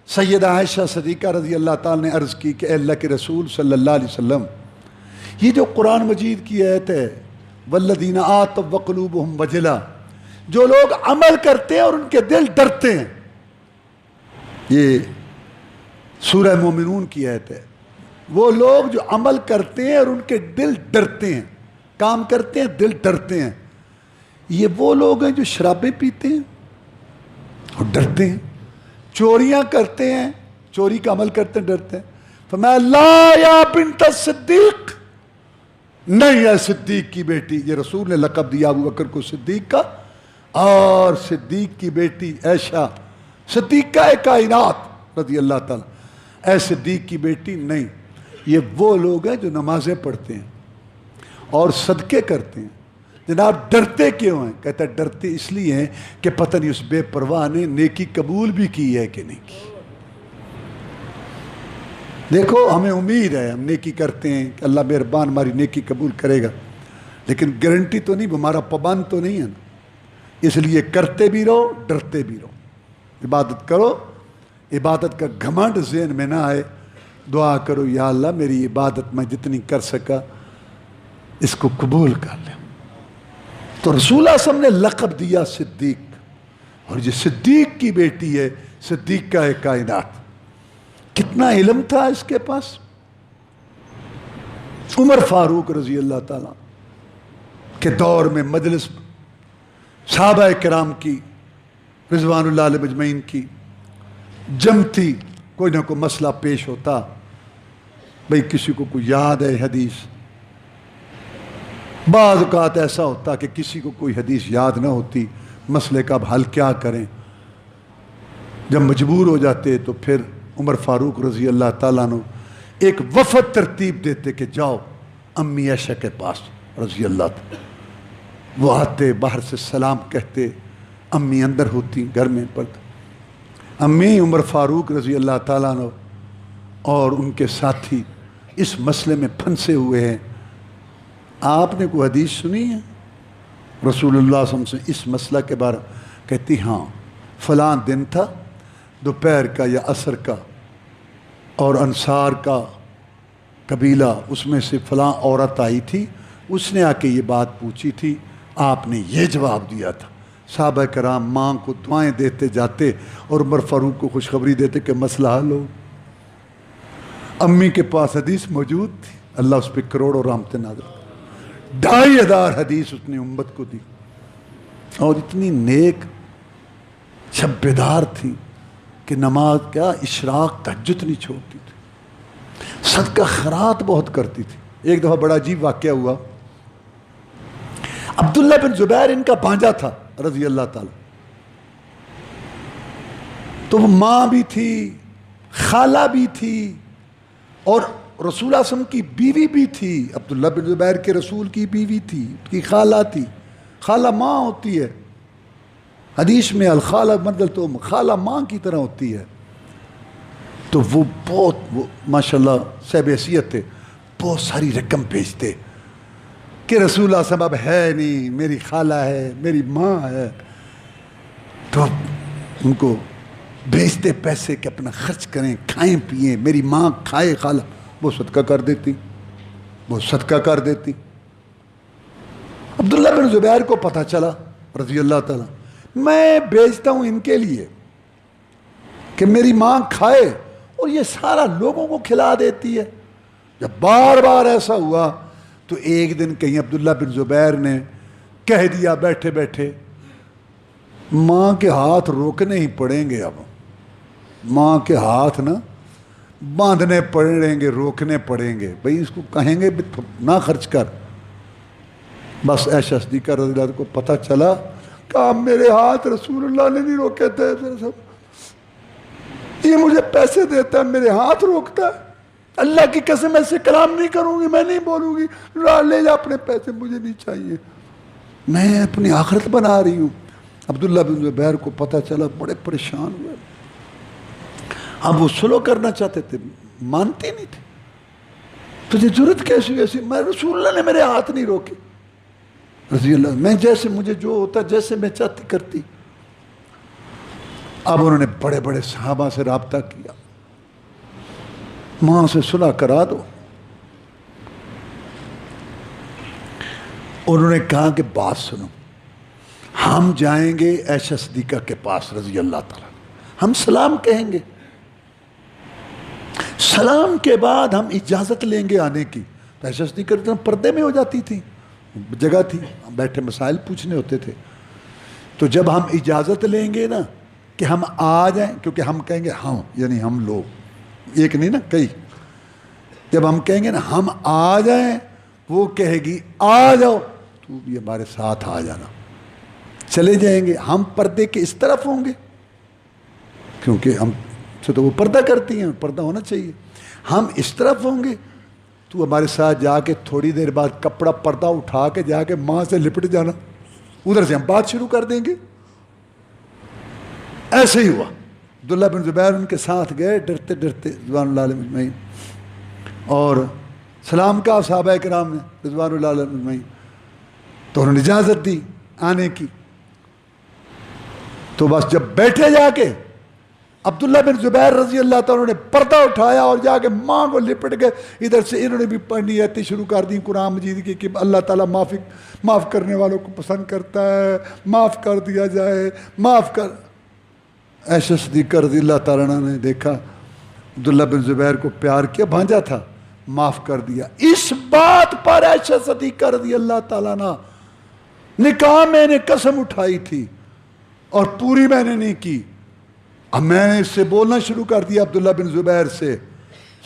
سیدہ عائشہ صدیقہ رضی اللہ تعالیٰ نے عرض کی کہ اے اللہ کے رسول صلی اللہ علیہ وسلم، یہ جو قرآن مجید کی آیت ہے والذین آتوا وقلوبہم وجلہ، جو لوگ عمل کرتے ہیں اور ان کے دل ڈرتے ہیں، یہ سورہ مومنون کی آیت ہے وہ لوگ جو عمل کرتے ہیں اور ان کے دل ڈرتے ہیں، کام کرتے ہیں دل ڈرتے ہیں، یہ وہ لوگ ہیں جو شرابیں پیتے ہیں اور ڈرتے ہیں، چوریاں کرتے ہیں، چوری کا عمل کرتے ہیں ڈرتے ہیں۔ فرمایا لا یا بنت صدیق، نہیں ہے صدیق کی بیٹی، یہ رسول نے لقب دیا ابو بکر کو صدیق کا، اور صدیق کی بیٹی عائشہ صدیقہ کائنات رضی اللہ تعالیٰ، اے صدیق کی بیٹی نہیں، یہ وہ لوگ ہیں جو نمازیں پڑھتے ہیں اور صدقے کرتے ہیں۔ جناب ڈرتے کیوں ہیں؟ کہتا ہے ڈرتے اس لیے ہیں کہ پتہ نہیں اس بے پرواہ نے نیکی قبول بھی کی ہے کہ نہیں کی۔ دیکھو ہمیں امید ہے، ہم نیکی کرتے ہیں کہ اللہ مہربان ہماری نیکی قبول کرے گا، لیکن گارنٹی تو نہیں، ہمارا پابند تو نہیں ہے نا، اس لیے کرتے بھی رہو ڈرتے بھی رہو، عبادت کرو، عبادت کا گھمنڈ ذہن میں نہ آئے، دعا کرو یا اللہ میری عبادت میں جتنی کر سکا اس کو قبول کر لیں۔ تو رسول اللہ صلی اللہ علیہ وسلم نے لقب دیا صدیق، اور یہ صدیق کی بیٹی ہے، صدیقہ کائنات۔ کتنا علم تھا اس کے پاس۔ عمر فاروق رضی اللہ تعالیٰ کے دور میں مجلس صحابہ کرام کی رضوان اللہ علیہ مجمعین کی جمتی، کوئی نہ کوئی مسئلہ پیش ہوتا، بھئی کسی کو کوئی یاد ہے حدیث، بعض اوقات ایسا ہوتا کہ کسی کو کوئی حدیث یاد نہ ہوتی، مسئلے کا اب حل کیا کریں، جب مجبور ہو جاتے تو پھر عمر فاروق رضی اللہ تعالیٰ عنہ ایک وفد ترتیب دیتے کہ جاؤ امی عائشہ کے پاس رضی اللہ تعالیٰ، وہ آتے باہر سے سلام کہتے، امی اندر ہوتی گھر میں پڑھتا، امی عمر فاروق رضی اللہ تعالیٰ عنہ اور ان کے ساتھی اس مسئلے میں پھنسے ہوئے ہیں، آپ نے کوئی حدیث سنی ہے رسول اللہ صلی اللہ علیہ وسلم سے اس مسئلہ کے بارے؟ کہتی ہاں فلاں دن تھا دوپہر کا یا عصر کا، اور انصار کا قبیلہ اس میں سے فلاں عورت آئی تھی، اس نے آ کے یہ بات پوچھی تھی، آپ نے یہ جواب دیا تھا۔ صحابہ کرام ماں کو دعائیں دیتے جاتے اور عمر فاروق کو خوشخبری دیتے کہ مسئلہ حل ہو۔ امی کے پاس حدیث موجود تھی، اللہ اس پہ کروڑوں رحمتیں نازل، 2500 حدیث اس نے امت کو دی، اور اتنی نیک شب بیدار تھی کہ نماز کیا اشراق تہجد نہیں چھوڑتی تھی، صدقہ خیرات بہت کرتی تھی۔ ایک دفعہ بڑا عجیب واقعہ ہوا، عبداللہ بن زبیر ان کا بھانجا تھا رضی اللہ تعالی، تو وہ ماں بھی تھی، خالہ بھی تھی، اور رسول اللہ صلی اللہ علیہ وسلم کی بیوی بھی تھی، عبداللہ بن زبیر کے رسول کی بیوی تھی، کی خالہ تھی، خالہ ماں ہوتی ہے حدیث میں، الخالہ مدل تو خالہ ماں کی طرح ہوتی ہے، تو وہ بہت ماشاءاللہ صاحب حیثیت تھے، بہت ساری رقم بھیجتے کہ رسول اللہ صلی اللہ علیہ وسلم ہے نہیں، میری خالہ ہے، میری ماں ہے، تو ان کو بھیجتے پیسے کہ اپنا خرچ کریں، کھائیں پئیں، میری ماں کھائے، خالہ وہ صدقہ کر دیتی، وہ صدقہ کر دیتی۔ عبداللہ بن زبیر کو پتہ چلا رضی اللہ تعالیٰ، میں بھیجتا ہوں ان کے لیے کہ میری ماں کھائے، اور یہ سارا لوگوں کو کھلا دیتی ہے۔ جب بار بار ایسا ہوا تو ایک دن کہیں عبداللہ بن زبیر نے کہہ دیا بیٹھے بیٹھے، ماں کے ہاتھ روکنے ہی پڑیں گے، اب ماں کے ہاتھ نا باندھنے پڑیں گے، روکنے پڑیں گے، بھئی اس کو کہیں گے نہ خرچ کر۔ بس عائشہ صدیقہ رضی اللہ کو پتہ چلا کہ میرے ہاتھ رسول اللہ نے نہیں روکے تھے، یہ مجھے پیسے دیتا ہے، میرے ہاتھ روکتا ہے، اللہ کی قسم ایسے کلام نہیں کروں گی، میں نہیں بولوں گی، لے جا اپنے پیسے، مجھے نہیں چاہیے، میں اپنی آخرت بنا رہی ہوں۔ عبداللہ بن زبیر کو پتہ چلا، بڑے پریشان ہوئے، اب وہ سلو کرنا چاہتے تھے، مانتے نہیں تھے، تجھے ضرورت کیسی ایسی؟ میں رسول اللہ نے میرے ہاتھ نہیں روکے رضی اللہ، میں جیسے مجھے جو ہوتا جیسے میں چاہتی کرتی۔ اب انہوں نے بڑے بڑے صحابہ سے رابطہ کیا، ماں سے صلح کرا دو۔ انہوں نے کہا کہ بات سنو، ہم جائیں گے عائشہ صدیقہ کے پاس رضی اللہ تعالیٰ، ہم سلام کہیں گے، سلام کے بعد ہم اجازت لیں گے آنے کی. تو عائشہ صدیقہ پردے میں ہو جاتی تھی, جگہ تھی, بیٹھے مسائل پوچھنے ہوتے تھے. تو جب ہم اجازت لیں گے نا کہ ہم آ جائیں, کیونکہ ہم کہیں گے ہم یعنی ہم لوگ, ایک نہیں نا کئی, جب ہم کہیں گے نا ہم آ جائیں, وہ کہے گی آ جاؤ, تو بھی ہمارے ساتھ آ جانا. چلے جائیں گے, ہم پردے کے اس طرف ہوں گے کیونکہ ہم سے تو وہ پردہ کرتی ہیں, پردہ ہونا چاہیے. ہم اس طرف ہوں گے, تو ہمارے ساتھ جا کے تھوڑی دیر بعد کپڑا پردہ اٹھا کے جا کے ماں سے لپٹ جانا, ادھر سے ہم بات شروع کر دیں گے. ایسے ہی ہوا. عبداللہ بن زبیر ان کے ساتھ گئے ڈرتے ڈرتے رضوان اللہ علیہ اجمعین, اور سلام کا صحابہ کرام نے رضوان اللہ علیہ اجمعین, تو انہوں نے اجازت دی آنے کی. تو بس جب بیٹھے جا کے عبداللہ بن زبیر رضی اللہ تعالیٰ نے پردہ اٹھایا اور جا کے ماں کو لپٹ گئے, ادھر سے انہوں نے بھی پڑھنی آتی شروع کر دی قرآن مجید کی کہ اللہ تعالیٰ معاف کرنے والوں کو پسند کرتا ہے, معاف کر دیا جائے, معاف کر. عائشہ صدیقہ رضی اللہ تعالیٰ نے دیکھا عبداللہ بن زبیر کو پیار کیا, بھانجا تھا, معاف کر دیا. اس بات پر عائشہ صدیقہ رضی اللہ تعالیٰ نے کہا میں نے قسم اٹھائی تھی اور پوری میں نے نہیں کی. اب میں نے اس سے بولنا شروع کر دیا عبداللہ بن زبیر سے,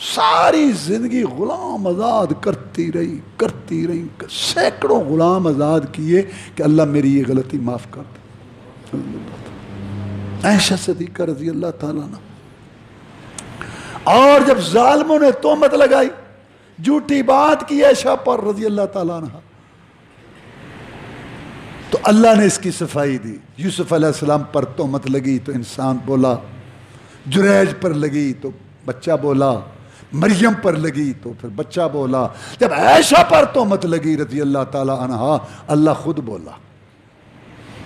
ساری زندگی غلام آزاد کرتی رہی, سینکڑوں غلام آزاد کیے کہ اللہ میری یہ غلطی معاف کر دے. عائشہ صدیقہ رضی اللہ تعالیٰ عنہ. اور جب ظالموں نے تہمت لگائی, جھوٹی بات کی عائشہ پر رضی اللہ تعالیٰ عنہ, تو اللہ نے اس کی صفائی دی. یوسف علیہ السلام پر تہمت لگی تو انسان بولا, جریج پر لگی تو بچہ بولا, مریم پر لگی تو پھر بچہ بولا. جب عائشہ پر تہمت لگی رضی اللہ تعالی عنہا, اللہ خود بولا.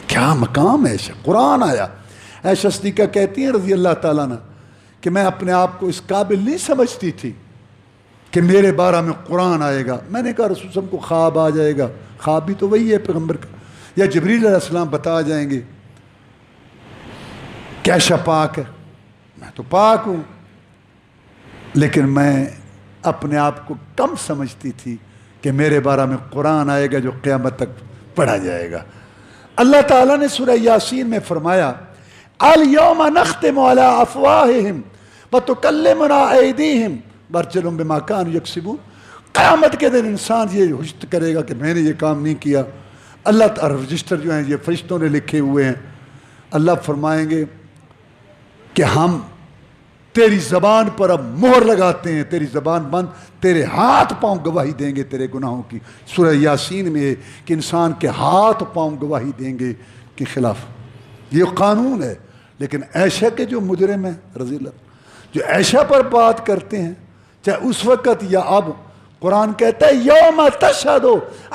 کیا مقام ہے عائشہ, قرآن آیا. عائشہ صدیقہ کہتی ہیں رضی اللہ تعالیٰ عنہ کہ میں اپنے آپ کو اس قابل نہیں سمجھتی تھی کہ میرے بارے میں قرآن آئے گا. میں نے کہا رسول صلی اللہ علیہ وسلم کو خواب آ جائے گا, خواب بھی تو وہی ہے پیغمبر کا, یا جبریل علیہ السلام بتا جائیں گے کہ عائشہ پاک ہے. میں تو پاک ہوں, لیکن میں اپنے آپ کو کم سمجھتی تھی کہ میرے بارے میں قرآن آئے گا جو قیامت تک پڑھا جائے گا. اللہ تعالیٰ نے سورہ یاسین میں فرمایا الیوم نختم علی افواہہم وتکلمنا ایدیہم وارجلہم بما کانوا یکسبون. قیامت کے دن انسان یہ حجت کرے گا کہ میں نے یہ کام نہیں کیا. اللہ تعالیٰ رجسٹر جو ہیں یہ فرشتوں نے لکھے ہوئے ہیں. اللہ فرمائیں گے کہ ہم تیری زبان پر اب مہر لگاتے ہیں, تیری زبان بند, تیرے ہاتھ پاؤں گواہی دیں گے تیرے گناہوں کی. سورہ یاسین میں کہ انسان کے ہاتھ پاؤں گواہی دیں گے کے خلاف. یہ قانون ہے. لیکن عائشہ کے جو مجرم ہیں رضی اللہ, جو عائشہ پر بات کرتے ہیں, چاہے اس وقت یا اب, قرآن کہتا ہے یوم تشہد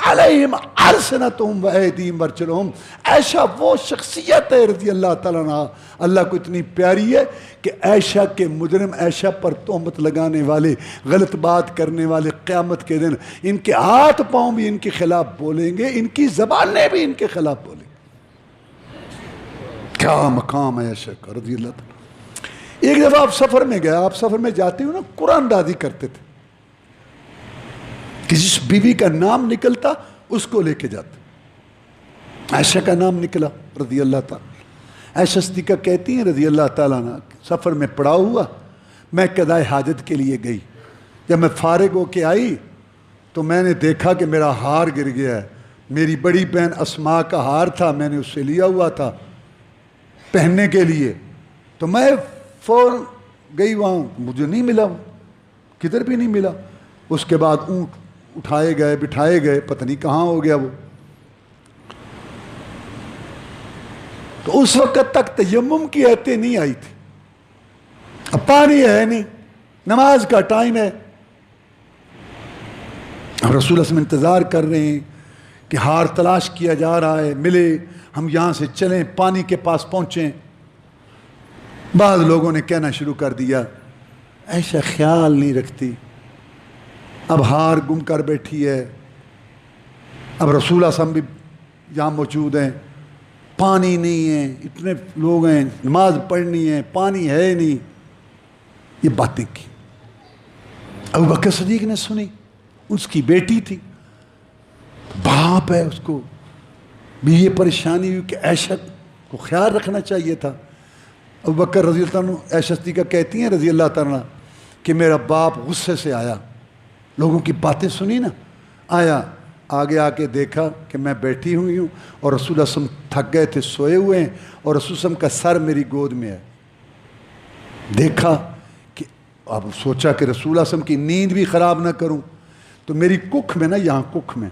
علیہم السنتہم وایدیہم وارجلہم. عائشہ وہ شخصیت ہے رضی اللہ تعالیٰ عنہ, اللہ کو اتنی پیاری ہے کہ عائشہ کے مجرم, عائشہ پر تہمت لگانے والے, غلط بات کرنے والے قیامت کے دن ان کے ہاتھ پاؤں بھی ان کے خلاف بولیں گے, ان کی زبانیں بھی ان کے خلاف بولیں گے. کیا مقام ہے عائشہ کا رضی اللہ تعالیٰ. ایک دفعہ آپ سفر میں گئے, آپ سفر میں جاتے ہو نا, قرآن دادی کرتے تھے کہ جس بیوی کا نام نکلتا اس کو لے کے جاتے. عائشہ کا نام نکلا رضی اللہ تعالیٰ. عائشہ صدیقہ کہتی ہیں رضی اللہ تعالیٰ عنہ, سفر میں پڑاؤ ہوا, میں قضائے حاجت کے لیے گئی. جب میں فارغ ہو کے آئی تو میں نے دیکھا کہ میرا ہار گر گیا ہے. میری بڑی بہن اسماء کا ہار تھا, میں نے اس سے لیا ہوا تھا پہننے کے لیے. تو میں فوراً گئی وہاں, مجھے نہیں ملا, کدھر بھی نہیں ملا. اس کے بعد اونٹ اٹھائے گئے, بٹھائے گئے, پتہ نہیں کہاں ہو گیا وہ. تو اس وقت تک تیمم کی ایتیں نہیں آئی تھی. اب پانی ہے نہیں, نماز کا ٹائم ہے, اب رسول اللہ صلی اللہ علیہ وسلم انتظار کر رہے ہیں کہ ہار تلاش کیا جا رہا ہے, ملے, ہم یہاں سے چلیں, پانی کے پاس پہنچیں. بعض لوگوں نے کہنا شروع کر دیا عائشہ خیال نہیں رکھتی, اب ہار گم کر بیٹھی ہے, اب رسول اللہ صلی اللہ علیہ وسلم بھی یہاں موجود ہیں, پانی نہیں ہے, اتنے لوگ ہیں, نماز پڑھنی ہے, پانی ہے نہیں. یہ باتیں کی. ابو بکر صدیق نے سنی، اس کی بیٹی تھی، باپ ہے، اس کو بھی یہ پریشانی ہوئی کہ عائشہ کو خیال رکھنا چاہیے تھا۔ ابو بکر رضی اللہ عنہ، عائشہ صدیقہ کہتی ہیں رضی اللہ تعالیٰ کہ میرا باپ غصے سے آیا، لوگوں کی باتیں سنی نا، آیا آگے آ کے دیکھا کہ میں بیٹھی ہوئی ہوں اور رسول اللہ صلی اللہ علیہ وسلم تھک گئے تھے، سوئے ہوئے ہیں، اور رسول اللہ صلی اللہ علیہ وسلم کا سر میری گود میں ہے۔ دیکھا کہ اب سوچا کہ رسول اللہ صلی اللہ علیہ وسلم کی نیند بھی خراب نہ کروں، تو میری ککھ میں نا، یہاں ککھ میں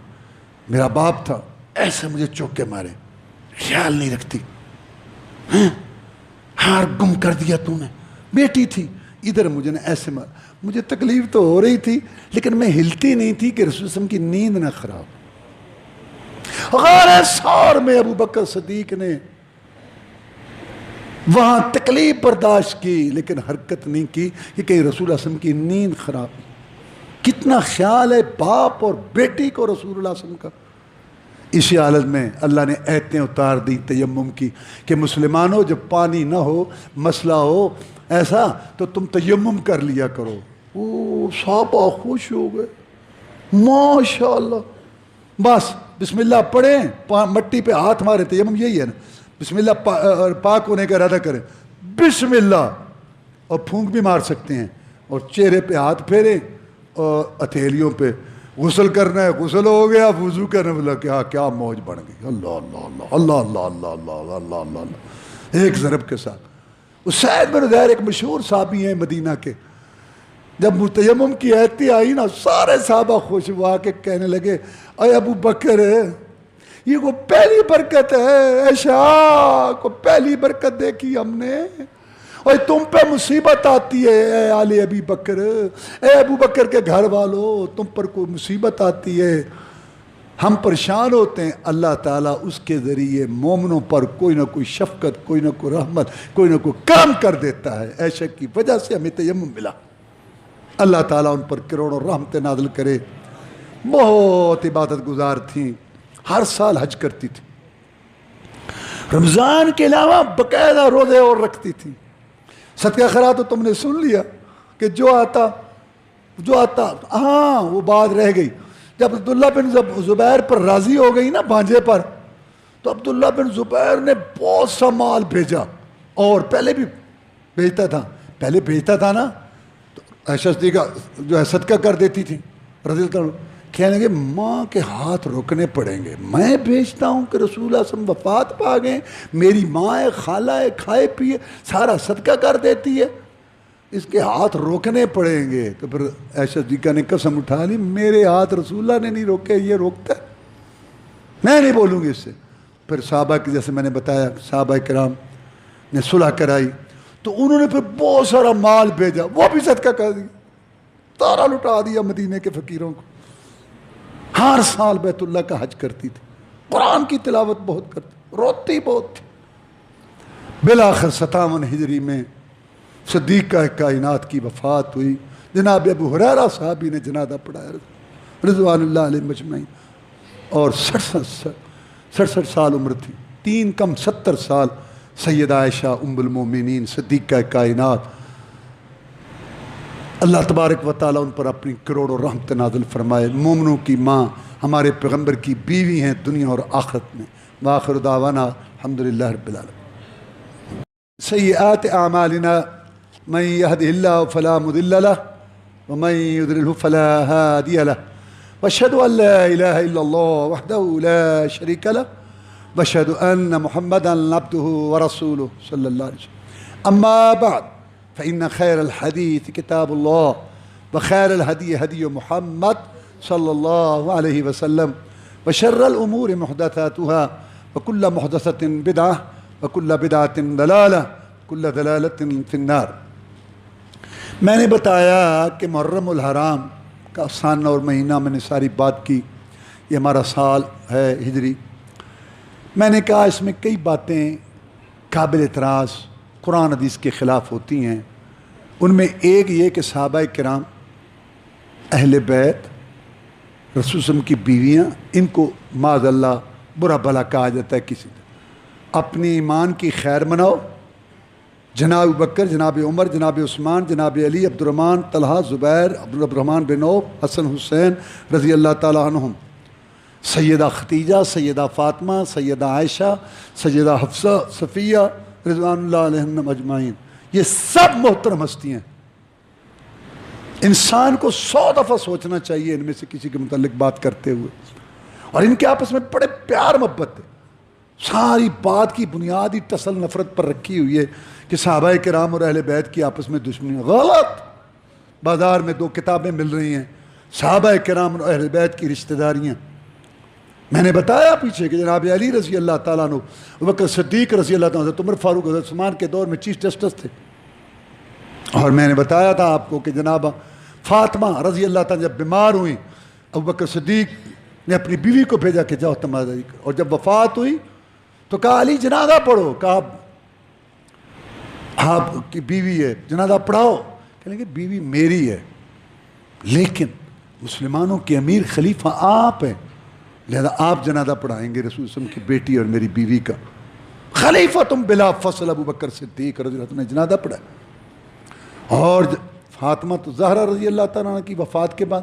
میرا باپ تھا، ایسے مجھے چوک کے مارے، خیال نہیں رکھتی، ہار گم کر دیا تو نے، بیٹی تھی، ادھر مجھے نے ایسے مار، مجھے تکلیف تو ہو رہی تھی لیکن میں ہلتی نہیں تھی کہ رسول اللہ علیہ وسلم کی نیند نہ خراب۔ غار ثور میں ابو بکر صدیق نے وہاں تکلیف برداشت کی لیکن حرکت نہیں کی کہ کہیں رسول اللہ صلی اللہ علیہ وسلم کی نیند خراب۔ کتنا خیال ہے باپ اور بیٹی کو رسول اللہ صلی اللہ علیہ وسلم کا۔ اسی حالت میں اللہ نے آیتیں اتار دی تیمم کی کہ مسلمانوں جب پانی نہ ہو، مسئلہ ہو ایسا، تو تم تیمم کر لیا کرو۔ او صحابہ خوش ہو گئے، ماشاءاللہ، بس بسم اللہ پڑھیں، مٹی پہ ہاتھ مارے، تیمم یہی ہے نا، بسم اللہ پاک ہونے کا ارادہ کریں، بسم اللہ، اور پھونک بھی مار سکتے ہیں، اور چہرے پہ ہاتھ پھیریں اور ہتھیلیوں پہ، غسل کرنا ہے غسل ہو گیا، وضو کرنا بولا کیا موج بڑھ گئی، اللہ اللہ اللہ اللہ اللہ اللہ اللہ اللہ اللہ اللہ، ایک ضرب کے ساتھ۔ اسید بن حضیر ایک مشہور صحابی ہیں مدینہ کے، جب تیمم کی آیتیں آئی نا، سارے صحابہ خوش ہوا کے کہنے لگے اے ابو بکر، یہ کو پہلی برکت ہے، عائشہ کو پہلی برکت دیکھی ہم نے، اور تم پہ مصیبت آتی ہے اے آل ابی بکر، اے ابو بکر کے گھر والوں، تم پر کوئی مصیبت آتی ہے، ہم پریشان ہوتے ہیں، اللہ تعالیٰ اس کے ذریعے مومنوں پر کوئی نہ کوئی شفقت، کوئی نہ کوئی رحمت، کوئی نہ کوئی کام کر دیتا ہے۔ عائشہ کی وجہ سے ہمیں تیمم ملا، اللہ تعالیٰ ان پر کروڑوں رحمتیں نازل کرے۔ بہت عبادت گزار تھیں، ہر سال حج کرتی تھی، رمضان کے علاوہ باقاعدہ روزے اور رکھتی تھی۔ صدقہ خیرات تو تم نے سن لیا کہ جو آتا ہاں وہ بات رہ گئی، جب عبداللہ بن زبیر پر راضی ہو گئی نا بھانجے پر، تو عبداللہ بن زبیر نے بہت سا مال بھیجا، اور پہلے بھی بھیجتا تھا نا، تو عائشہ صدیقہ جو ہے صدقہ کر دیتی تھی رضی اللہ عنہ، کہنے لگے ماں کے ہاتھ روکنے پڑیں گے، میں بھیجتا ہوں کہ رسول اللہ صلی اللہ علیہ وسلم وفات پا گئے، میری ماں ہے، خالہ ہے، کھائے پیے سارا صدقہ کر دیتی ہے، اس کے ہاتھ روکنے پڑیں گے۔ تو پھر عائشہ صدیقہ نے قسم اٹھا لی، میرے ہاتھ رسول اللہ نے نہیں روکے، یہ روکتا ہے، میں نہیں بولوں گی اس سے۔ پھر صحابہ کی، جیسے میں نے بتایا، صحابہ کرام نے صلح کرائی، تو انہوں نے پھر بہت سارا مال بھیجا، وہ بھی صدقہ کر دیا، تارا لٹا دیا مدینے کے فقیروں کو۔ ہر سال بیت اللہ کا حج کرتی تھی، قرآن کی تلاوت بہت کرتی، روتی بہت تھی۔ بالآخر 57 ہجری میں صدیقہ کائنات کی وفات ہوئی، جناب ابو ہریرہ صحابی نے جنازہ پڑھایا رضوان اللہ علیہ مجمعین، اور 67 سال عمر تھی، 3 کم 70 سال سیدہ عائشہ ام المومنین صدیقہ کائنات، اللہ تبارک و تعالیٰ ان پر اپنی کروڑوں رحمت نازل فرمائے۔ مومنوں کی ماں، ہمارے پیغمبر کی بیوی ہیں دنیا اور آخرت میں۔ وآخر دعوانا الحمدللہ رب العالمین۔ سیئات اعمالنا من يهده الله فلا مضل له ومن يضلله فلا هادي له، واشهد ان لا اله الا الله وحده لا شريك له، واشهد ان محمدا عبده ورسوله صلى الله عليه وسلم۔ اما بعد فإن خير الحديث كتاب الله، وخير الهدي هدي محمد صلى الله عليه وسلم، وشر الأمور محدثاتها، وكل محدثة بدعة، وكل بدعة ضلالة، وكل ضلالة في النار۔ میں نے بتایا کہ محرم الحرام کا سان اور مہینہ، میں نے ساری بات کی، یہ ہمارا سال ہے ہجری۔ میں نے کہا اس میں کئی باتیں قابل اعتراض قرآن حدیث کے خلاف ہوتی ہیں، ان میں ایک یہ کہ صحابہ کرام، اہل بیت، رسول صلی اللہ علیہ وسلم کی بیویاں، ان کو معاذ اللہ برا بھلا کہا جاتا ہے کسی طرح۔ اپنی ایمان کی خیر مناؤ، جناب بکر، جناب عمر، جناب عثمان، جناب علی، عبد الرحمن، طلحہ، زبیر، عبد الرحمن بن عوف، حسن حسین رضی اللہ تعالیٰ عنہم، سیدہ ختیجہ، سیدہ فاطمہ، سیدہ عائشہ، سیدہ حفصہ، صفیہ رضوان اللہ علیہم اجمعین، یہ سب محترم ہستیاں ہیں۔ انسان کو 100 دفعہ سوچنا چاہیے ان میں سے کسی کے متعلق بات کرتے ہوئے، اور ان کے آپس میں بڑے پیار محبت ہے۔ ساری بات کی بنیاد ہی تصل نفرت پر رکھی ہوئی ہے کہ صحابہ کرام اور اہل بیت کی آپس میں دشمنی، غلط۔ بازار میں 2 کتابیں مل رہی ہیں، صحابہ کرام اور اہل بیت کی رشتہ داریاں۔ میں نے بتایا پیچھے کہ جناب علی رضی اللہ تعالیٰ عنہ، ابوبکر صدیق رضی اللہ تعالیٰ عنہ، حضرت عمر فاروق، حضرت عثمان کے دور میں چیف جسٹس تھے، اور میں نے بتایا تھا آپ کو کہ جناب فاطمہ رضی اللہ تعالیٰ جب بیمار ہوئیں، ابوبکر صدیق نے اپنی بیوی کو بھیجا کہ جاؤ تمہاری، اور جب وفات ہوئی تو کہا علی جنازہ پڑھو، کہا آپ کی بیوی ہے جنازہ پڑھاؤ، کہیں گے بیوی میری ہے لیکن مسلمانوں کے امیر خلیفہ آپ ہیں، لہذا آپ جنازہ پڑھائیں گے رسول صلی اللہ علیہ وسلم کی بیٹی اور میری بیوی کا۔ خلیفہ تم بلا فصل ابوبکر صدیق رضی اللہ عنہ نے جنازہ پڑھایا۔ اور فاطمہ تو زہرا رضی اللہ تعالیٰ عنہ کی وفات کے بعد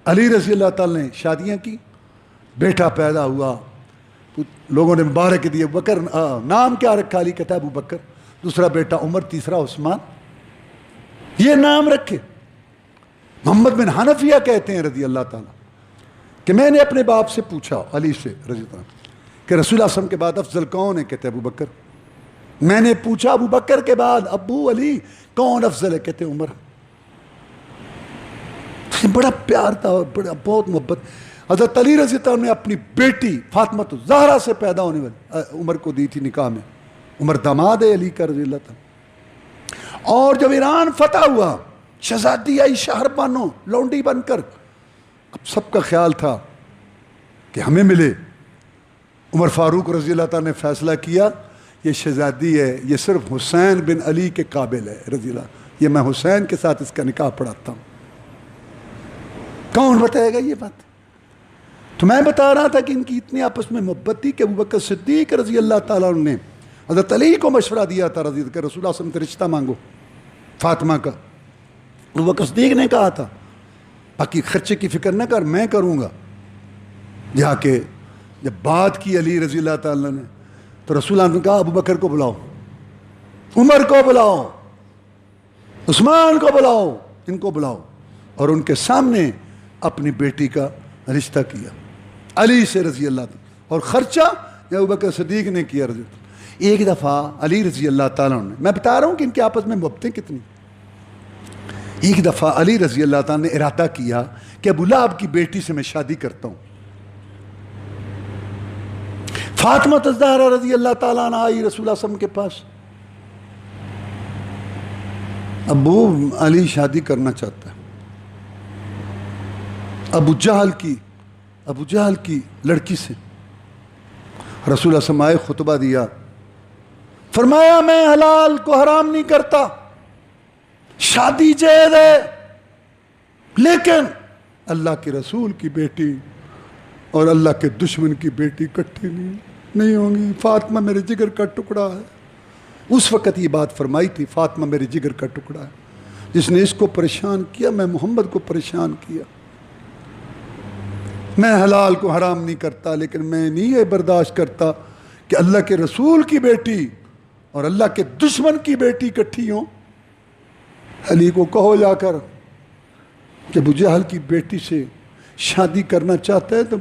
علی رضی اللہ تعالیٰ نے شادیاں کی، بیٹا پیدا ہوا، لوگوں نے مبارک دیے، بکر نام کیا رکھا؟ علی کہتا ہے ابو بکر، دوسرا بیٹا عمر، تیسرا عثمان، یہ نام رکھے۔ محمد بن حنفیہ کہتے ہیں رضی اللہ تعالیٰ کہ میں نے اپنے باپ سے پوچھا، علی سے رضی اللہ عنہ، کہ رسول اللہ صلی اللہ علیہ وسلم کے بعد افضل کون ہے؟ کہتے ابو بکر۔ میں نے پوچھا ابو بکر کے بعد ابو علی کون افضل ہے؟ کہتے عمر۔ بڑا پیار تھا اور بہت محبت۔ حضرت علی رضی اللہ عنہ نے اپنی بیٹی فاطمہ زہرا سے پیدا ہونے والی عمر کو دی تھی نکاح میں، عمر داماد ہے علی کا رضی اللہ تعالیٰ۔ اور جب ایران فتح ہوا، شہزادی آئی شہر بانو لونڈی بن کر، اب سب کا خیال تھا کہ ہمیں ملے۔ عمر فاروق رضی اللہ تعالیٰ نے فیصلہ کیا یہ شہزادی ہے، یہ صرف حسین بن علی کے قابل ہے رضی اللہ، یہ میں حسین کے ساتھ اس کا نکاح پڑھاتا ہوں۔ کون بتائے گا یہ بات؟ تو میں بتا رہا تھا کہ ان کی اتنی آپس میں محبت تھی کہ ابوبکر صدیق رضی اللہ تعالیٰ عنہ نے حضرت علی کو مشورہ دیا تھا رضی اللہ کہ رسول اللہ صلی اللہ علیہ وسلم سے رشتہ مانگو فاطمہ کا۔ ابوبکر صدیق نے کہا تھا باقی خرچے کی فکر نہ کر، میں کروں گا۔ جا کے جب بات کی علی رضی اللہ تعالیٰ نے تو رسول اللہ نے کہا ابوبکر کو بلاؤ، عمر کو بلاؤ، عثمان کو بلاؤ، ان کو بلاؤ، اور ان کے سامنے اپنی بیٹی کا رشتہ کیا علی سے رضی اللہ تعالیٰ، اور خرچہ ابوبکر صدیق نے کیا رضی اللہ۔ ایک دفعہ علی رضی اللہ تعالیٰ نے، میں بتا رہا ہوں کہ ان کے آپس میں محبتیں کتنی، ایک دفعہ علی رضی اللہ تعالیٰ نے ارادہ کیا کہ ابو لہب کی بیٹی سے میں شادی کرتا ہوں۔ فاطمہ الزہرا رضی اللہ تعالیٰ عنہ آئی رسول اللہ صلی اللہ علیہ وسلم کے پاس، ابو علی شادی کرنا چاہتا ہے ابو جہل کی لڑکی سے۔ رسول اللہ صلی اللہ علیہ وسلم آئے، خطبہ دیا، فرمایا میں حلال کو حرام نہیں کرتا، شادی جائز ہے، لیکن اللہ کے رسول کی بیٹی اور اللہ کے دشمن کی بیٹی اکٹھی نہیں ہوں گی۔ فاطمہ میرے جگر کا ٹکڑا ہے، اس وقت یہ بات فرمائی تھی، فاطمہ میرے جگر کا ٹکڑا ہے، جس نے اس کو پریشان کیا میں محمد کو پریشان کیا۔ میں حلال کو حرام نہیں کرتا، لیکن میں نہیں یہ برداشت کرتا کہ اللہ کے رسول کی بیٹی اور اللہ کے دشمن کی بیٹی اکٹھی ہوں۔ علی کو کہو جا کر کہ ابو جہل کی بیٹی سے شادی کرنا چاہتا ہے تو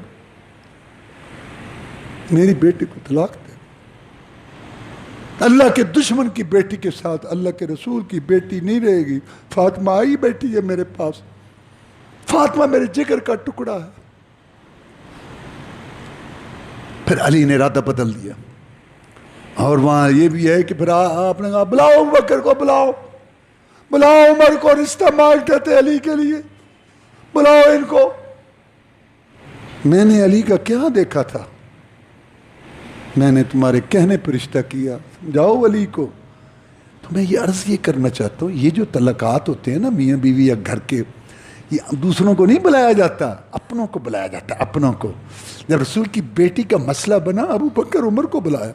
میری بیٹی کو طلاق دے۔ اللہ کے دشمن کی بیٹی کے ساتھ اللہ کے رسول کی بیٹی نہیں رہے گی۔ فاطمہ آئی بیٹی ہے میرے پاس، فاطمہ میرے جگر کا ٹکڑا ہے۔ پھر علی نے ارادہ بدل دیا، اور وہاں یہ بھی ہے کہ پھر آپ نے کہا بلاؤ ابو بکر کو، بلاؤ عمر کو، رشتہ مانگتے تھے علی کے لیے، بلاؤ ان کو۔ میں نے علی کا کیا دیکھا تھا؟ میں نے تمہارے کہنے پر رشتہ کیا، جاؤ علی کو۔ تو میں یہ عرض یہ کرنا چاہتا ہوں، یہ جو تعلقات ہوتے ہیں نا میاں بیوی یا گھر کے، یہ دوسروں کو نہیں بلایا جاتا، اپنوں کو بلایا جاتا، اپنوں کو۔ جب رسول کی بیٹی کا مسئلہ بنا، ابو بکر عمر کو بلایا،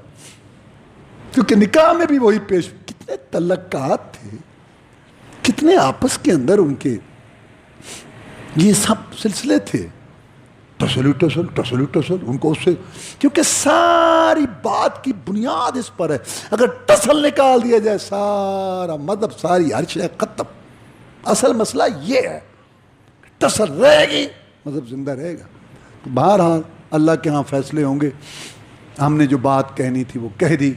کیونکہ نکاح میں بھی وہی پیش، کتنی کتنے تعلقات تھے، کتنے آپس کے اندر ان کے یہ سب سلسلے تھے، ٹسل ان کو اس سے، کیونکہ ساری بات کی بنیاد اس پر ہے. اگر ٹسل نکال دیا جائے سارا مذہب، ساری ہر شے ختم. اصل مسئلہ یہ ہے، ٹسل رہے گی مذہب زندہ رہے گا. تو بہرحال اللہ کے ہاں فیصلے ہوں گے. ہم نے جو بات کہنی تھی وہ کہہ دی.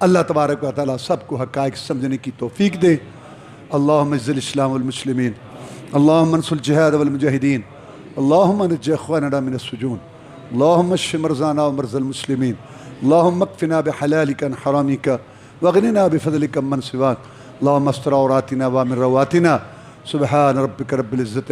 اللہ تبارک و تعالیٰ سب کو حقائق سمجھنے کی توفیق دے. اللہم اعز الاسلام والمسلمین، اللہم انصر الجہاد والمجاہدین، اللہم نجی اخواننا من السجون، اللہم اشف مرضانا ومرضى المسلمین، اللہم اکفنا بحلالک عن حرامک واغننا بفضلک عمن سواک، اللہم استر عوراتنا وامن رواتنا، سبحان ربک رب العزت